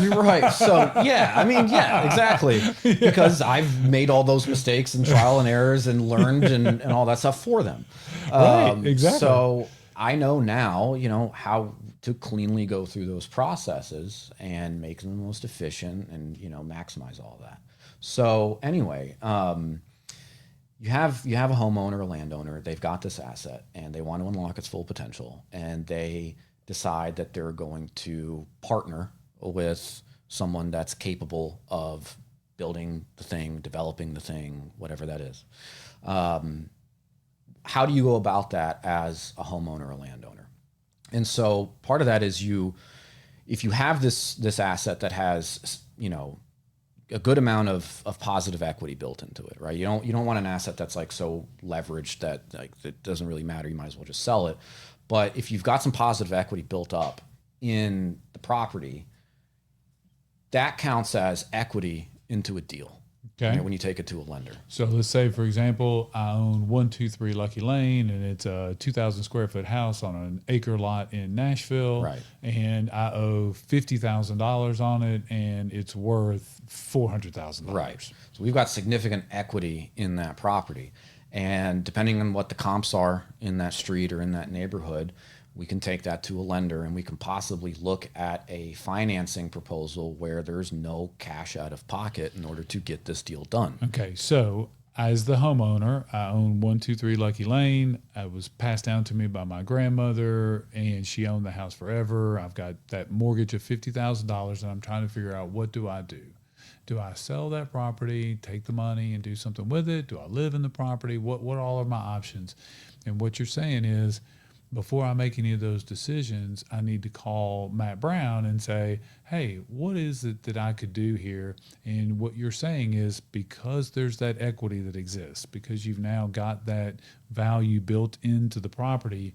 You're right. So exactly. Because I've made all those mistakes and trial and errors and learned and all that stuff for them. Right, exactly. So I know now, how to cleanly go through those processes and make them the most efficient and, maximize all that. So anyway, you have a homeowner, a landowner, they've got this asset and they want to unlock its full potential, and they decide that they're going to partner with someone that's capable of building the thing, developing the thing, whatever that is. How do you go about that as a homeowner or landowner? And so part of that is if you have this asset that has, a good amount of positive equity built into it, right? You don't want an asset that's like so leveraged that like it doesn't really matter. You might as well just sell it. But if you've got some positive equity built up in the property, that counts as equity into a deal. Okay. Right, when you take it to a lender. So let's say, for example, I own 123 Lucky Lane, and it's a 2,000 square foot house on an acre lot in Nashville. Right. And I owe $50,000 on it, and it's worth $400,000. Right. So we've got significant equity in that property. And depending on what the comps are in that street or in that neighborhood, we can take that to a lender and we can possibly look at a financing proposal where there's no cash out of pocket in order to get this deal done. Okay, so as the homeowner, I own 123 Lucky Lane. It was passed down to me by my grandmother, and she owned the house forever. I've got that mortgage of $50,000, and I'm trying to figure out, what do I do? Do I sell that property, take the money, and do something with it? Do I live in the property? What all are my options? And what you're saying is, before I make any of those decisions, I need to call Matt Brown and say, hey, what is it that I could do here? And what you're saying is, because there's that equity that exists, because you've now got that value built into the property,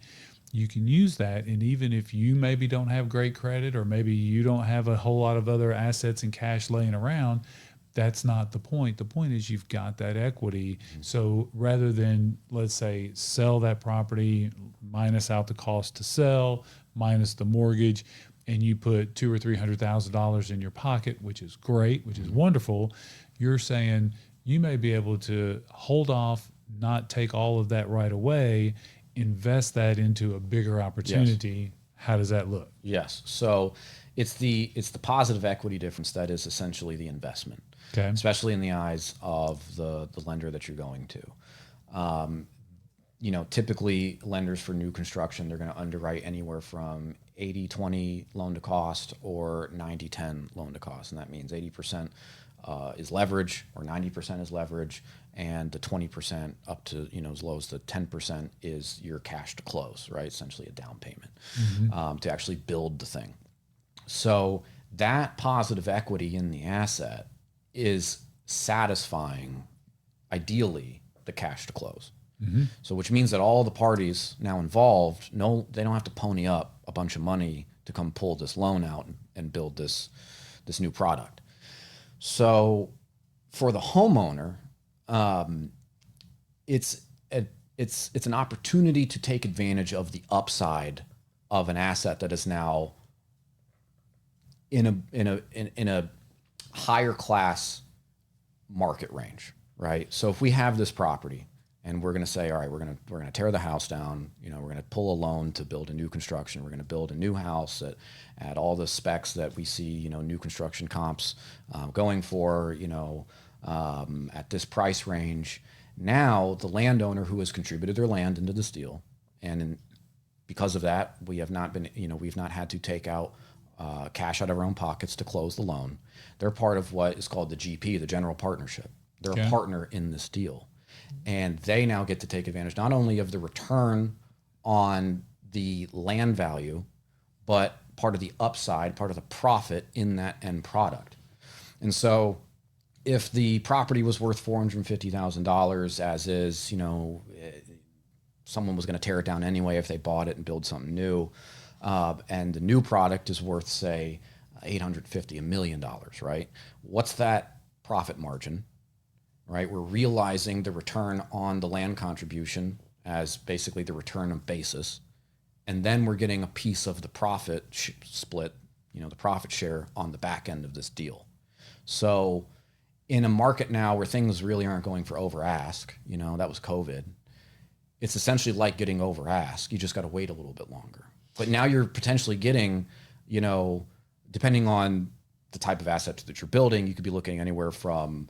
you can use that. And even if you maybe don't have great credit, or maybe you don't have a whole lot of other assets and cash laying around, that's not the point. The point is, you've got that equity. So rather than, let's say, sell that property, minus out the cost to sell, minus the mortgage, and you put $200,000 or $300,000 in your pocket, which is great, which is wonderful, you're saying you may be able to hold off, not take all of that right away, invest that into a bigger opportunity. Yes. How does that look? Yes. So it's the positive equity difference that is essentially the investment. Okay. Especially in the eyes of the lender that you're going to. Typically lenders for new construction, they're going to underwrite anywhere from 80-20 loan to cost or 90-10 loan to cost. And that means 80% is leverage, or 90% is leverage, and the 20% up to, as low as the 10% is your cash to close, right? Essentially a down payment to actually build the thing. So that positive equity in the asset is satisfying, ideally, the cash to close. So which means that all the parties now involved, they don't have to pony up a bunch of money to come pull this loan out and build this new product. So for the homeowner, it's an opportunity to take advantage of the upside of an asset that is now in a higher class market range, right? So if we have this property and we're going to say, all right, we're going to tear the house down, we're going to pull a loan to build a new construction, we're going to build a new house at all the specs that we see, new construction comps going for, at this price range. Now the landowner who has contributed their land into this deal, and because of that, we've not had to take out cash out of our own pockets to close the loan. They're part of what is called the GP, the general partnership. They're a partner in this deal. And they now get to take advantage not only of the return on the land value, but part of the upside, part of the profit in that end product. And so if the property was worth $450,000 as is, someone was going to tear it down anyway if they bought it and build something new, and the new product is worth, say, $850,000, $1 million, right? What's that profit margin, right? We're realizing the return on the land contribution as basically the return on basis, and then we're getting a piece of the profit split, the profit share on the back end of this deal. So in a market now where things really aren't going for over ask, that was COVID, it's essentially like getting over ask. You just got to wait a little bit longer. But now you're potentially getting, depending on the type of assets that you're building, you could be looking anywhere from,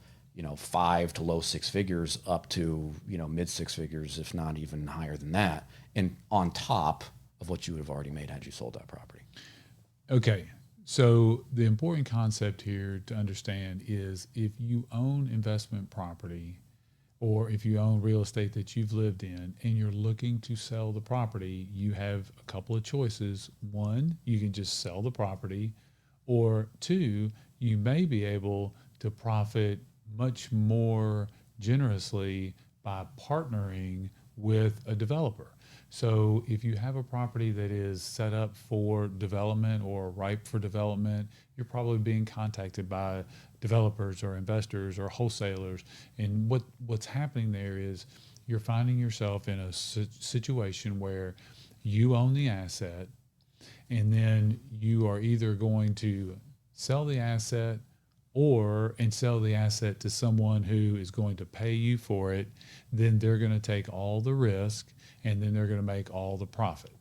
5 to low 6 figures up to, mid 6 figures, if not even higher than that. And on top of what you would have already made had you sold that property. Okay. So the important concept here to understand is if you own investment property or if you own real estate that you've lived in and you're looking to sell the property, you have a couple of choices. One, you can just sell the property, or two, you may be able to profit much more generously by partnering with a developer. So if you have a property that is set up for development or ripe for development, you're probably being contacted by developers or investors or wholesalers. And what's happening there is you're finding yourself in a situation where you own the asset, and then you are either going to sell the asset and sell the asset to someone who is going to pay you for it. Then they're going to take all the risk and then they're going to make all the profit.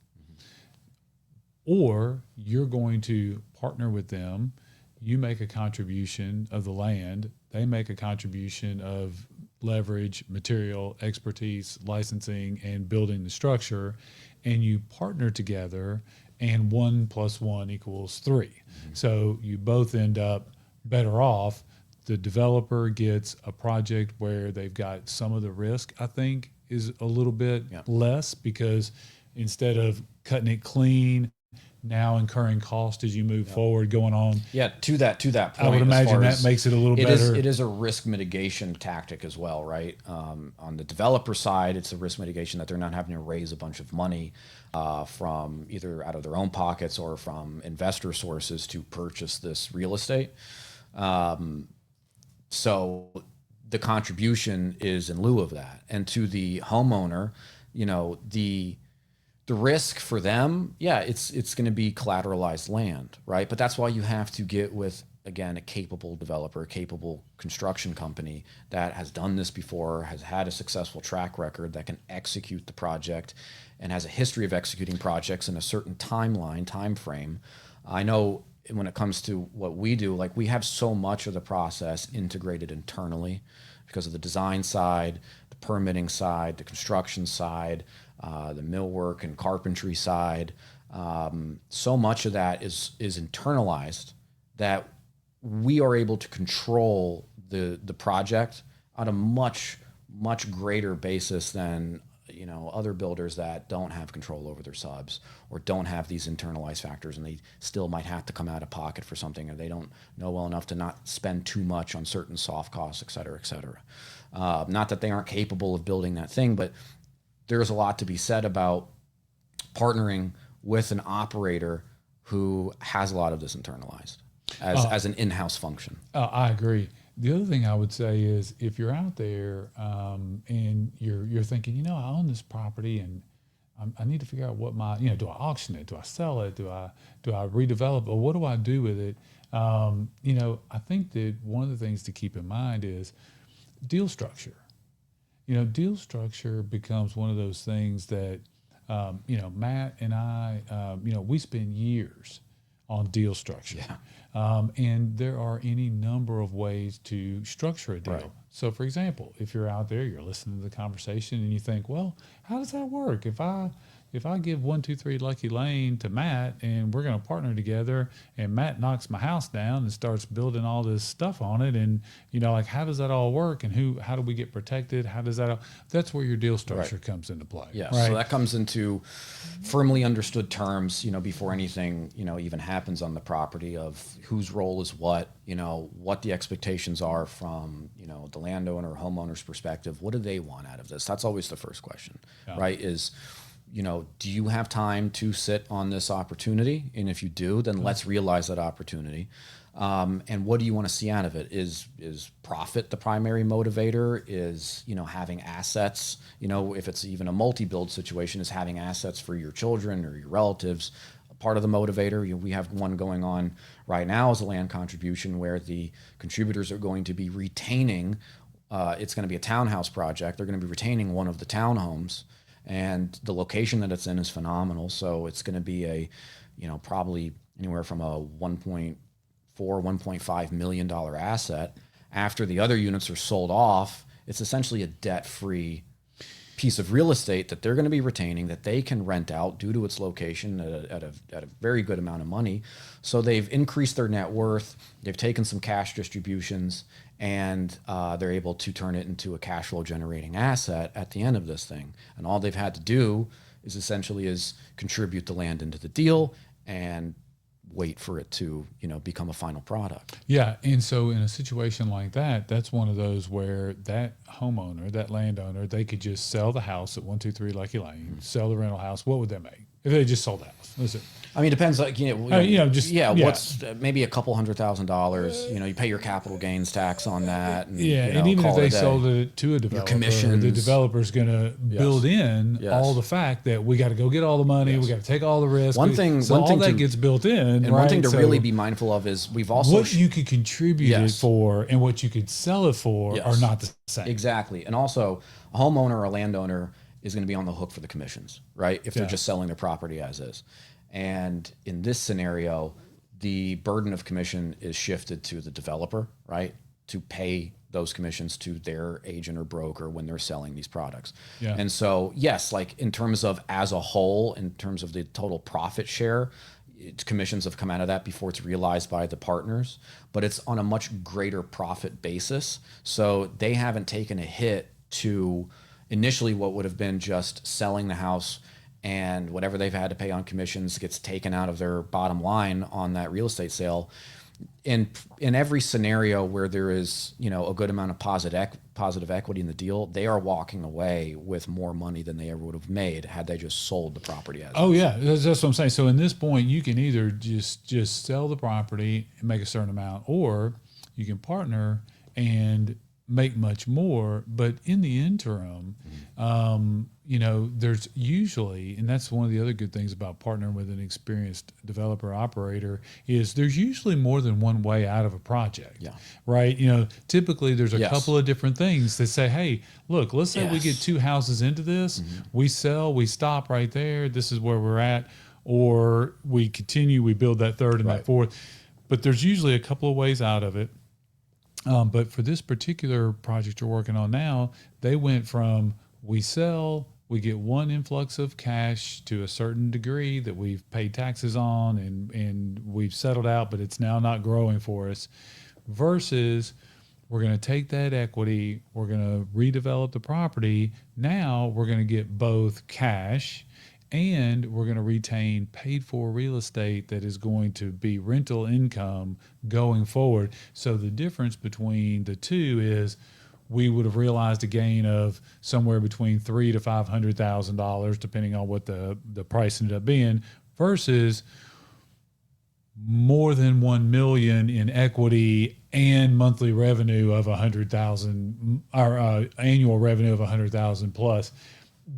Or you're going to partner with them. You make a contribution of the land, they make a contribution of leverage, material, expertise, licensing, and building the structure, and you partner together, and 1 + 1 = 3. So you both end up better off. The developer gets a project where they've got some of the risk, I think, is a little bit less because instead of cutting it clean, now incurring cost as you move forward, going on. Yeah, to that point, I would imagine that makes it a little better. It is a risk mitigation tactic as well, right? On the developer side, it's a risk mitigation that they're not having to raise a bunch of money from either out of their own pockets or from investor sources to purchase this real estate. So the contribution is in lieu of that. And to the homeowner, the risk for them, it's going to be collateralized land, right? But that's why you have to get with, again, a capable developer, a capable construction company that has done this before, has had a successful track record, that can execute the project and has a history of executing projects in a certain time frame. I know when it comes to what we do, like we have so much of the process integrated internally because of the design side, the permitting side, the construction side, the millwork and carpentry side. So much of that is internalized that we are able to control the project on a much greater basis than other builders that don't have control over their subs or don't have these internalized factors, and they still might have to come out of pocket for something, or they don't know well enough to not spend too much on certain soft costs, et cetera, et cetera. Not that they aren't capable of building that thing, but there's a lot to be said about partnering with an operator who has a lot of this internalized as an in-house function. I agree. The other thing I would say is if you're out there and you're thinking, I own this property and I need to figure out what do I auction it? Do I sell it? Do I redevelop it? Or what do I do with it? I think that one of the things to keep in mind is deal structure. Deal structure becomes one of those things that, Matt and I, we spend years on deal structure. Yeah. And there are any number of ways to structure a deal. Right. So, for example, if you're out there, you're listening to the conversation and you think, well, how does that work? If I give 123 Lucky Lane to Matt and we're going to partner together and Matt knocks my house down and starts building all this stuff on it, and how does that all work, and how do we get protected? How does that that's where your deal structure comes into play. Yeah. Right? So that comes into firmly understood terms, before anything, even happens on the property, of whose role is what the expectations are from, the landowner or homeowner's perspective. What do they want out of this? That's always the first question, right? Is, do you have time to sit on this opportunity? And if you do, then let's realize that opportunity. And what do you want to see out of it? Is profit the primary motivator? Is, having assets, if it's even a multi-build situation, is having assets for your children or your relatives part of the motivator? We have one going on right now as a land contribution where the contributors are going to be retaining, it's going to be a townhouse project. They're going to be retaining one of the townhomes, and the location that it's in is phenomenal. So it's going to be a, probably anywhere from a $1.5 million asset. After the other units are sold off, it's essentially a debt-free piece of real estate that they're going to be retaining that they can rent out due to its location at a very good amount of money. So they've increased their net worth. They've taken some cash distributions, and they're able to turn it into a cash flow generating asset at the end of this thing. And all they've had to do is essentially is contribute the land into the deal and wait for it to, become a final product. Yeah. And so in a situation like that, that's one of those where that homeowner, that landowner, they could just sell the house at 123 Lucky Lane, sell the rental house. What would they make if they just sold the house? Listen. I mean, it depends. Like, what's maybe a couple $100,000. You pay your capital gains tax on that. And, and even if they sold it to a developer, commissions, the developer's going to build in all the fact that we got to go get all the money, we got to take all the risk. One thing that gets built in. And one thing to really be mindful of is we've also what you could contribute it for and what you could sell it for are not the same. Exactly, and also a homeowner or a landowner is going to be on the hook for the commissions, right? If they're just selling their property as is. And in this scenario, the burden of commission is shifted to the developer, right? To pay those commissions to their agent or broker when they're selling these products. Yeah. And so, yes, like in terms of as a whole, in terms of the total profit share, commissions have come out of that before it's realized by the partners, but it's on a much greater profit basis. So they haven't taken a hit to initially what would have been just selling the house, and whatever they've had to pay on commissions gets taken out of their bottom line on that real estate sale. In every scenario where there is, a good amount of positive equity in the deal, they are walking away with more money than they ever would have made had they just sold the property as is. Yeah, that's what I'm saying. So in this point, you can either just sell the property and make a certain amount, or you can partner and make much more. But in the interim, there's usually, and that's one of the other good things about partnering with an experienced developer operator, is there's usually more than one way out of a project, right? Typically there's a couple of different things that say, hey, look, let's say we get 2 houses into this, we sell, we stop right there, this is where we're at, or we continue, we build that third and that fourth. But there's usually a couple of ways out of it. But for this particular project you're working on now, they went from we sell, we get one influx of cash to a certain degree that we've paid taxes on and we've settled out, but it's now not growing for us, versus we're going to take that equity, we're going to redevelop the property. Now we're going to get both cash and we're going to retain paid for real estate that is going to be rental income going forward. So the difference between the two is we would have realized a gain of somewhere between $300,000 to $500,000, depending on what the price ended up being, versus more than $1 million in equity and monthly revenue of $100,000, or annual revenue of $100,000 plus.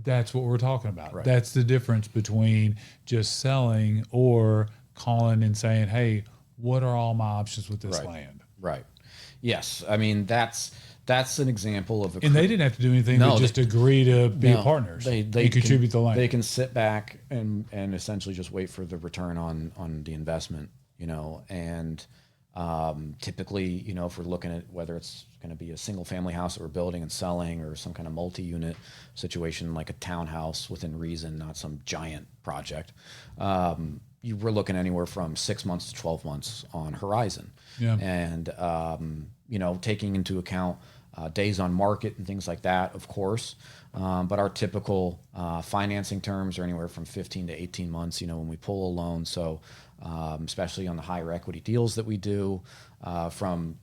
That's what we're talking about. Right. That's the difference between just selling or calling and saying, hey, what are all my options with this land? Right. Yes. I mean, that's an example of and they didn't have to do anything. They just agree to be partners. They contribute the land. They can sit back and essentially just wait for the return on the investment, and typically, if we're looking at whether it's going to be a single family house that we're building and selling, or some kind of multi-unit situation like a townhouse within reason, not some giant project, we're looking anywhere from 6 months to 12 months on horizon. Yeah. And, taking into account days on market and things like that, of course. But our typical financing terms are anywhere from 15 to 18 months, when we pull a loan. So especially on the higher equity deals that we do, from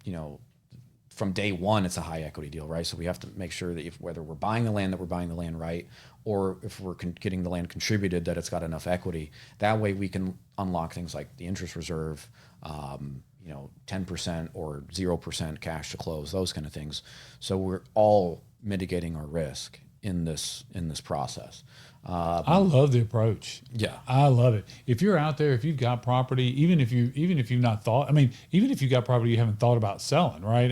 day one, it's a high equity deal, right? So we have to make sure that whether we're buying the land right, or if we're getting the land contributed, that it's got enough equity. That way we can unlock things like the interest reserve, 10% or 0% cash to close, those kind of things. So we're all mitigating our risk in this process. I love the approach. Yeah, I love it. If you're out there, if you've got property, even if you've not thought, even if you've got property you haven't thought about selling, right?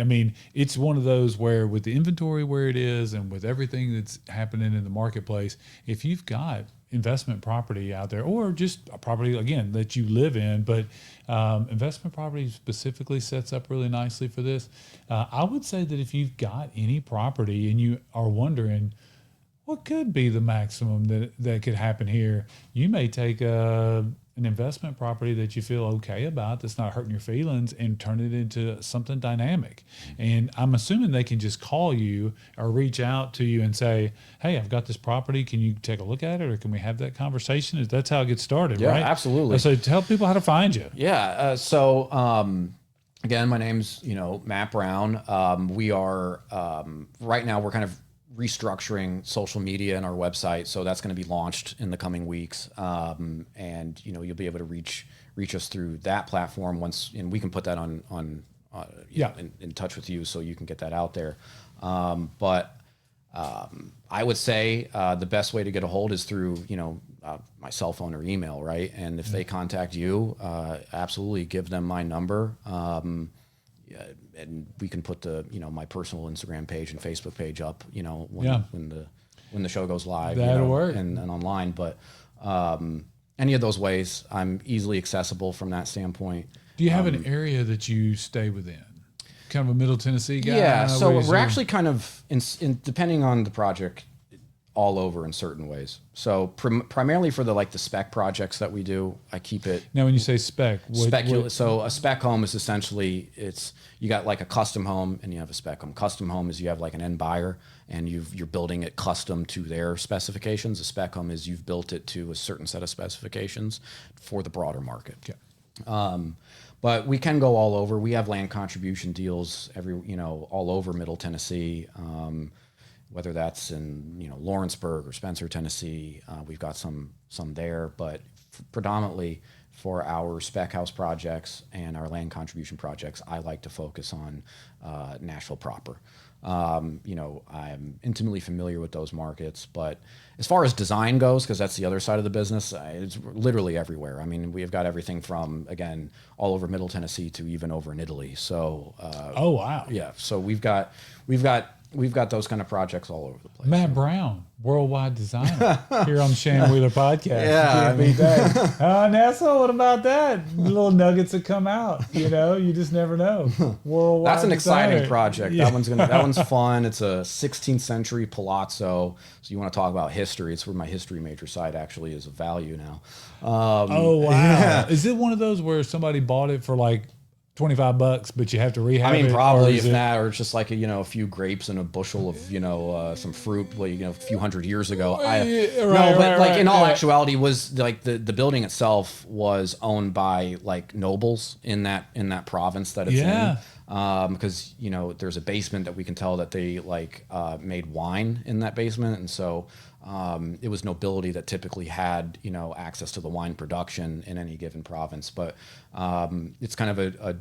It's one of those where with the inventory where it is and with everything that's happening in the marketplace, if you've got investment property out there, or just a property again that you live in, but investment property specifically sets up really nicely for this. I would say that if you've got any property and you are wondering, what could be the maximum that could happen here? You may take an investment property that you feel okay about, that's not hurting your feelings, and turn it into something dynamic. And I'm assuming they can just call you or reach out to you and say, "Hey, I've got this property. Can you take a look at it, or can we have that conversation?" That's how it gets started, Yeah, right? absolutely. So tell people how to find you. Yeah. Again, my name's Matt Brown. We are right now we're kind of restructuring social media and our website, so that's going to be launched in the coming weeks. And you'll be able to reach us through that platform once, and we can put that on in touch with you, so you can get that out there. But I would say the best way to get a hold is through my cell phone or email, right? And if they contact you, absolutely give them my number. And we can put the my personal Instagram page and Facebook page up when the show goes live. That'll work. And online. But any of those ways, I'm easily accessible from that standpoint. Do you have an area that you stay within? Kind of a Middle Tennessee guy? Yeah, so we're actually kind of in depending on the project, all over in certain ways. So primarily for the spec projects that we do, I keep it. Now, when you say spec, so a spec home is essentially you got like a custom home and you have a spec home. Custom home is you have like an end buyer and you're building it custom to their specifications. A spec home is you've built it to a certain set of specifications for the broader market. Okay. But we can go all over. We have land contribution deals all over Middle Tennessee. Whether that's in Lawrenceburg or Spencer, Tennessee, we've got some there, but predominantly for our spec house projects and our land contribution projects, I like to focus on Nashville proper. I'm intimately familiar with those markets, but as far as design goes, because that's the other side of the business, it's literally everywhere. I mean, we've got everything from, again, all over Middle Tennessee to even over in Italy. So, oh wow, yeah. So we've got those kind of projects all over the place. Matt Brown, worldwide designer, here on the Shannon Wheeler podcast. Yeah, you can't beat that. NASA, what about that? Little nuggets that come out. You just never know. Worldwide. That's an designer. exciting project. Yeah. That one's fun. It's a 16th century palazzo. So you want to talk about history? It's where my history major side actually is of value now. Oh wow! Yeah. Is it one of those where somebody bought it for like $25, but you have to rehab it? I mean, probably, if not, or it's just like a few grapes and a bushel of some fruit, a few hundred years ago. In all actuality, was like the building itself was owned by like nobles in that province that it's in. Because there's a basement that we can tell that they made wine in that basement, and so it was nobility that typically had access to the wine production in any given province. But it's kind of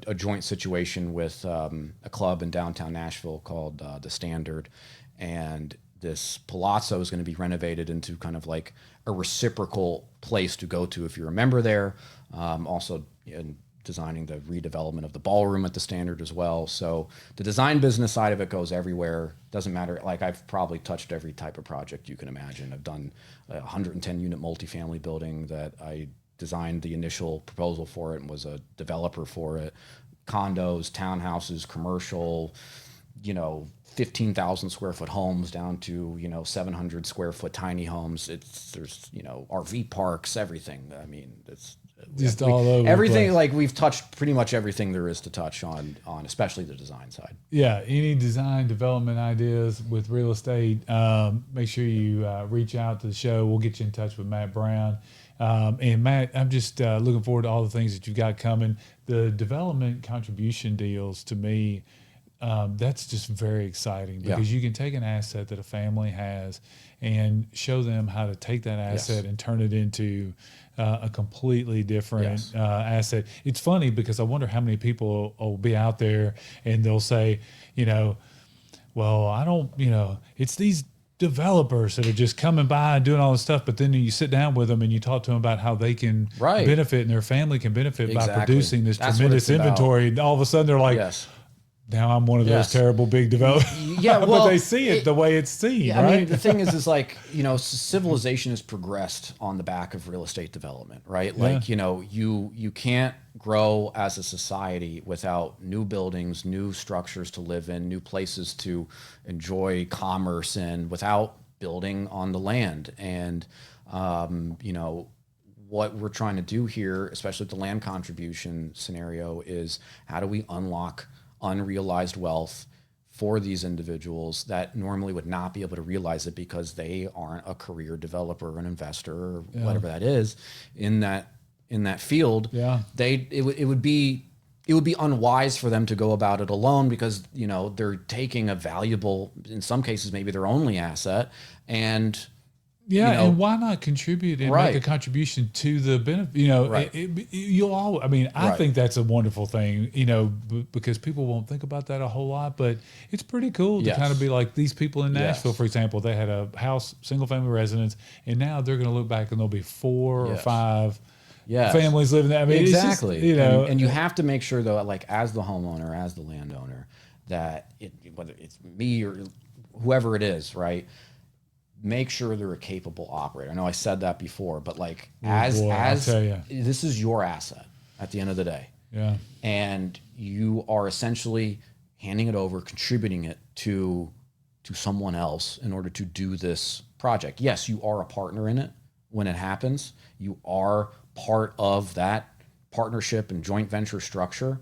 a joint situation with a club in downtown Nashville called the Standard, and this palazzo is going to be renovated into kind of like a reciprocal place to go to if you're a member there. Also designing the redevelopment of the ballroom at the Standard as well. So the design business side of it goes everywhere. Doesn't matter. Like, I've probably touched every type of project you can imagine. I've done a 110 unit multifamily building that I designed the initial proposal for it and was a developer for it. Condos, townhouses, commercial, 15,000 square foot homes down to 700 square foot tiny homes. There's RV parks, everything. I mean, it's just all over everything. Like, we've touched pretty much everything there is to touch on especially the design side. Yeah, any design development ideas with real estate, make sure you reach out to the show. We'll get you in touch with Matt Brown. And Matt, I'm just looking forward to all the things that you've got coming. The development contribution deals, to me, that's just very exciting, because you can take an asset that a family has and show them how to take that asset and turn it into a completely different asset. It's funny because I wonder how many people will be out there and they'll say, well, I don't, it's these developers that are just coming by and doing all this stuff. But then you sit down with them and you talk to them about how they can benefit and their family can benefit by producing this tremendous inventory. And all of a sudden they're like, now I'm one of those terrible big developers. Yeah, well, but they see it the way it's seen, right? I mean, the thing is civilization has progressed on the back of real estate development, right? Like, you can't grow as a society without new buildings, new structures to live in, new places to enjoy commerce in, without building on the land. And, you know, what we're trying to do here, especially with the land contribution scenario, is how do we unlock unrealized wealth for these individuals that normally would not be able to realize it because they aren't a career developer or an investor or whatever that is in that field. Yeah. It would be unwise for them to go about it alone because, you know, they're taking a valuable, in some cases, maybe their only asset. And yeah, you know, and why not contribute and right. make a contribution to the benefit? You know, Right. you'll all. I mean, I Right. think that's a wonderful thing. You know, because people won't think about that a whole lot, but it's pretty cool to Yes. kind of be like these people in Nashville, Yes. for example. They had a house, single family residence, and now they're going to look back and there'll be 4 or Yes. 5 Yes. families living there. I mean, Exactly. It's just, you know, and you have to make sure though, like as the homeowner, as the landowner, that whether it's me or whoever it is, right? Make sure they're a capable operator. I know I said that before, but like I'll tell ya. this is your asset at the end of the day. yeah, And you are essentially handing it over, contributing it to someone else in order to do this project. Yes, you are a partner in it when it happens. You are part of that partnership and joint venture structure,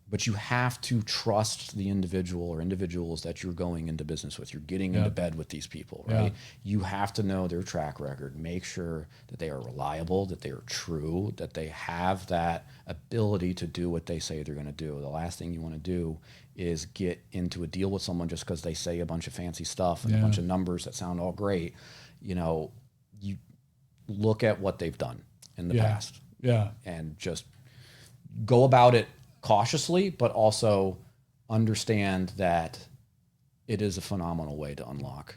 but you have to trust the individual or individuals that you're going into business with. You're getting into bed with these people, right? Yeah. You have to know their track record, make sure that they are reliable, that they are true, that they have that ability to do what they say they're going to do. The last thing you want to do is get into a deal with someone just because they say a bunch of fancy stuff and a bunch of numbers that sound all great. You know, you look at what they've done in the past and just go about it cautiously, but also understand that it is a phenomenal way to unlock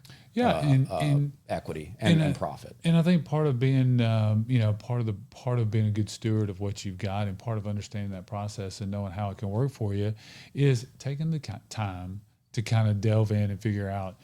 equity and profit. And I think part of being, you know, part of being a good steward of what you've got, and part of understanding that process and knowing how it can work for you, is taking the time to kind of delve in and figure out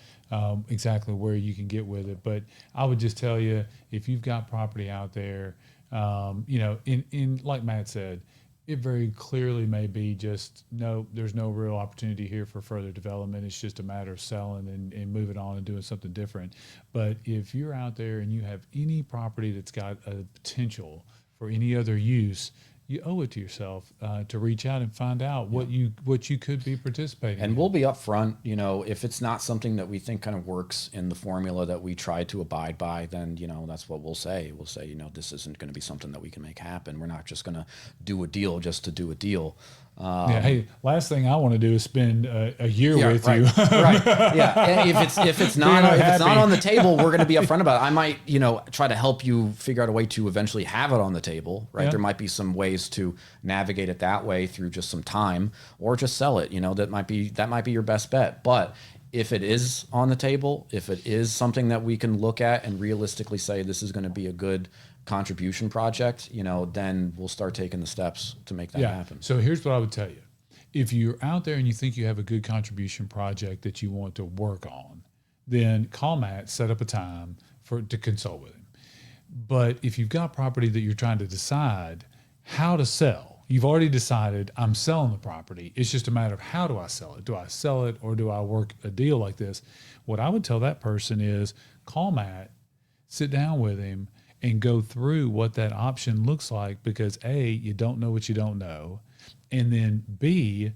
exactly where you can get with it. But I would just tell you, if you've got property out there, you know, in like Matt said, it very clearly may be just no, there's no real opportunity here for further development. It's just a matter of selling and moving on and doing something different. But if you're out there and you have any property that's got a potential for any other use, you owe it to yourself to reach out and find out what you could be participating And in. we'll be upfront, you know, if it's not something that we think kind of works in the formula that we try to abide by, then, you know, that's what we'll say. We'll say, you know, this isn't going to be something that we can make happen. We're not just going to do a deal just to do a deal. Yeah, hey, last thing I want to do is spend a year with right, you. right. Yeah. And if it's not happy. on the table, we're going to be upfront about it. I might, you know, try to help you figure out a way to eventually have it on the table, right? Yeah. There might be some ways to navigate it that way through just some time, or just sell it. You know, that might be your best bet. But if it is on the table, if it is something that we can look at and realistically say this is going to be a good contribution project, you know, then we'll start taking the steps to make that happen. So here's what I would tell you. If you're out there and you think you have a good contribution project that you want to work on, then call Matt, set up a time to consult with him. But if you've got property that you're trying to decide how to sell, you've already decided I'm selling the property. It's just a matter of how do I sell it? Do I sell it or do I work a deal like this? What I would tell that person is call Matt, sit down with him, and go through what that option looks like, because A, you don't know what you don't know. And then B,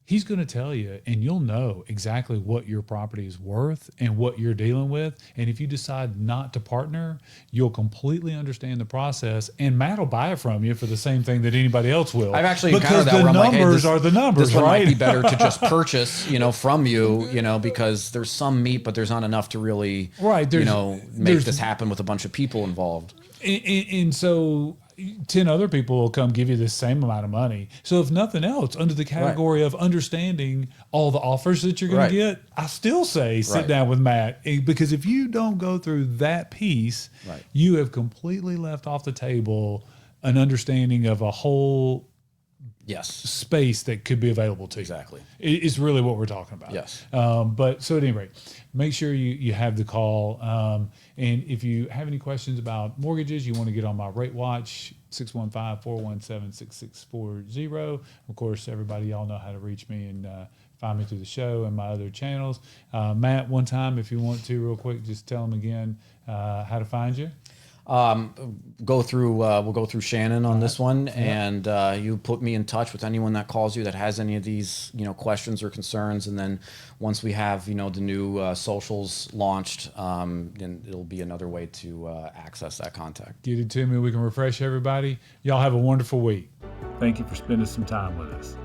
he's going to tell you, and you'll know exactly what your property is worth and what you're dealing with. And if you decide not to partner, you'll completely understand the process, and Matt will buy it from you for the same thing that anybody else will. I've actually because encountered that the where I'm like, hey, numbers are the numbers, this one right? might be better to just purchase, you know, from you, you know, because there's some meat, but there's not enough to really, Right, you know, make this happen with a bunch of people involved. And so 10 other people will come give you the same amount of money. So if nothing else, under the category of understanding all the offers that you're going to get, I still say sit down with Matt, because if you don't go through that piece, you have completely left off the table an understanding of a whole Yes. space that could be available to you. Exactly. Is really what we're talking about. Yes. But so at any rate, make sure you have the call. And if you have any questions about mortgages, you want to get on my rate watch, 615-417-6640. Of course, everybody, y'all know how to reach me and find me through the show and my other channels. Matt, one time, if you want to, real quick, just tell them again how to find you. We'll go through Shannon on this one, and you put me in touch with anyone that calls you that has any of these, questions or concerns. And then once we have, the new socials launched, then it'll be another way to access that contact. Get it to me. We can refresh everybody. Y'all have a wonderful week. Thank you for spending some time with us.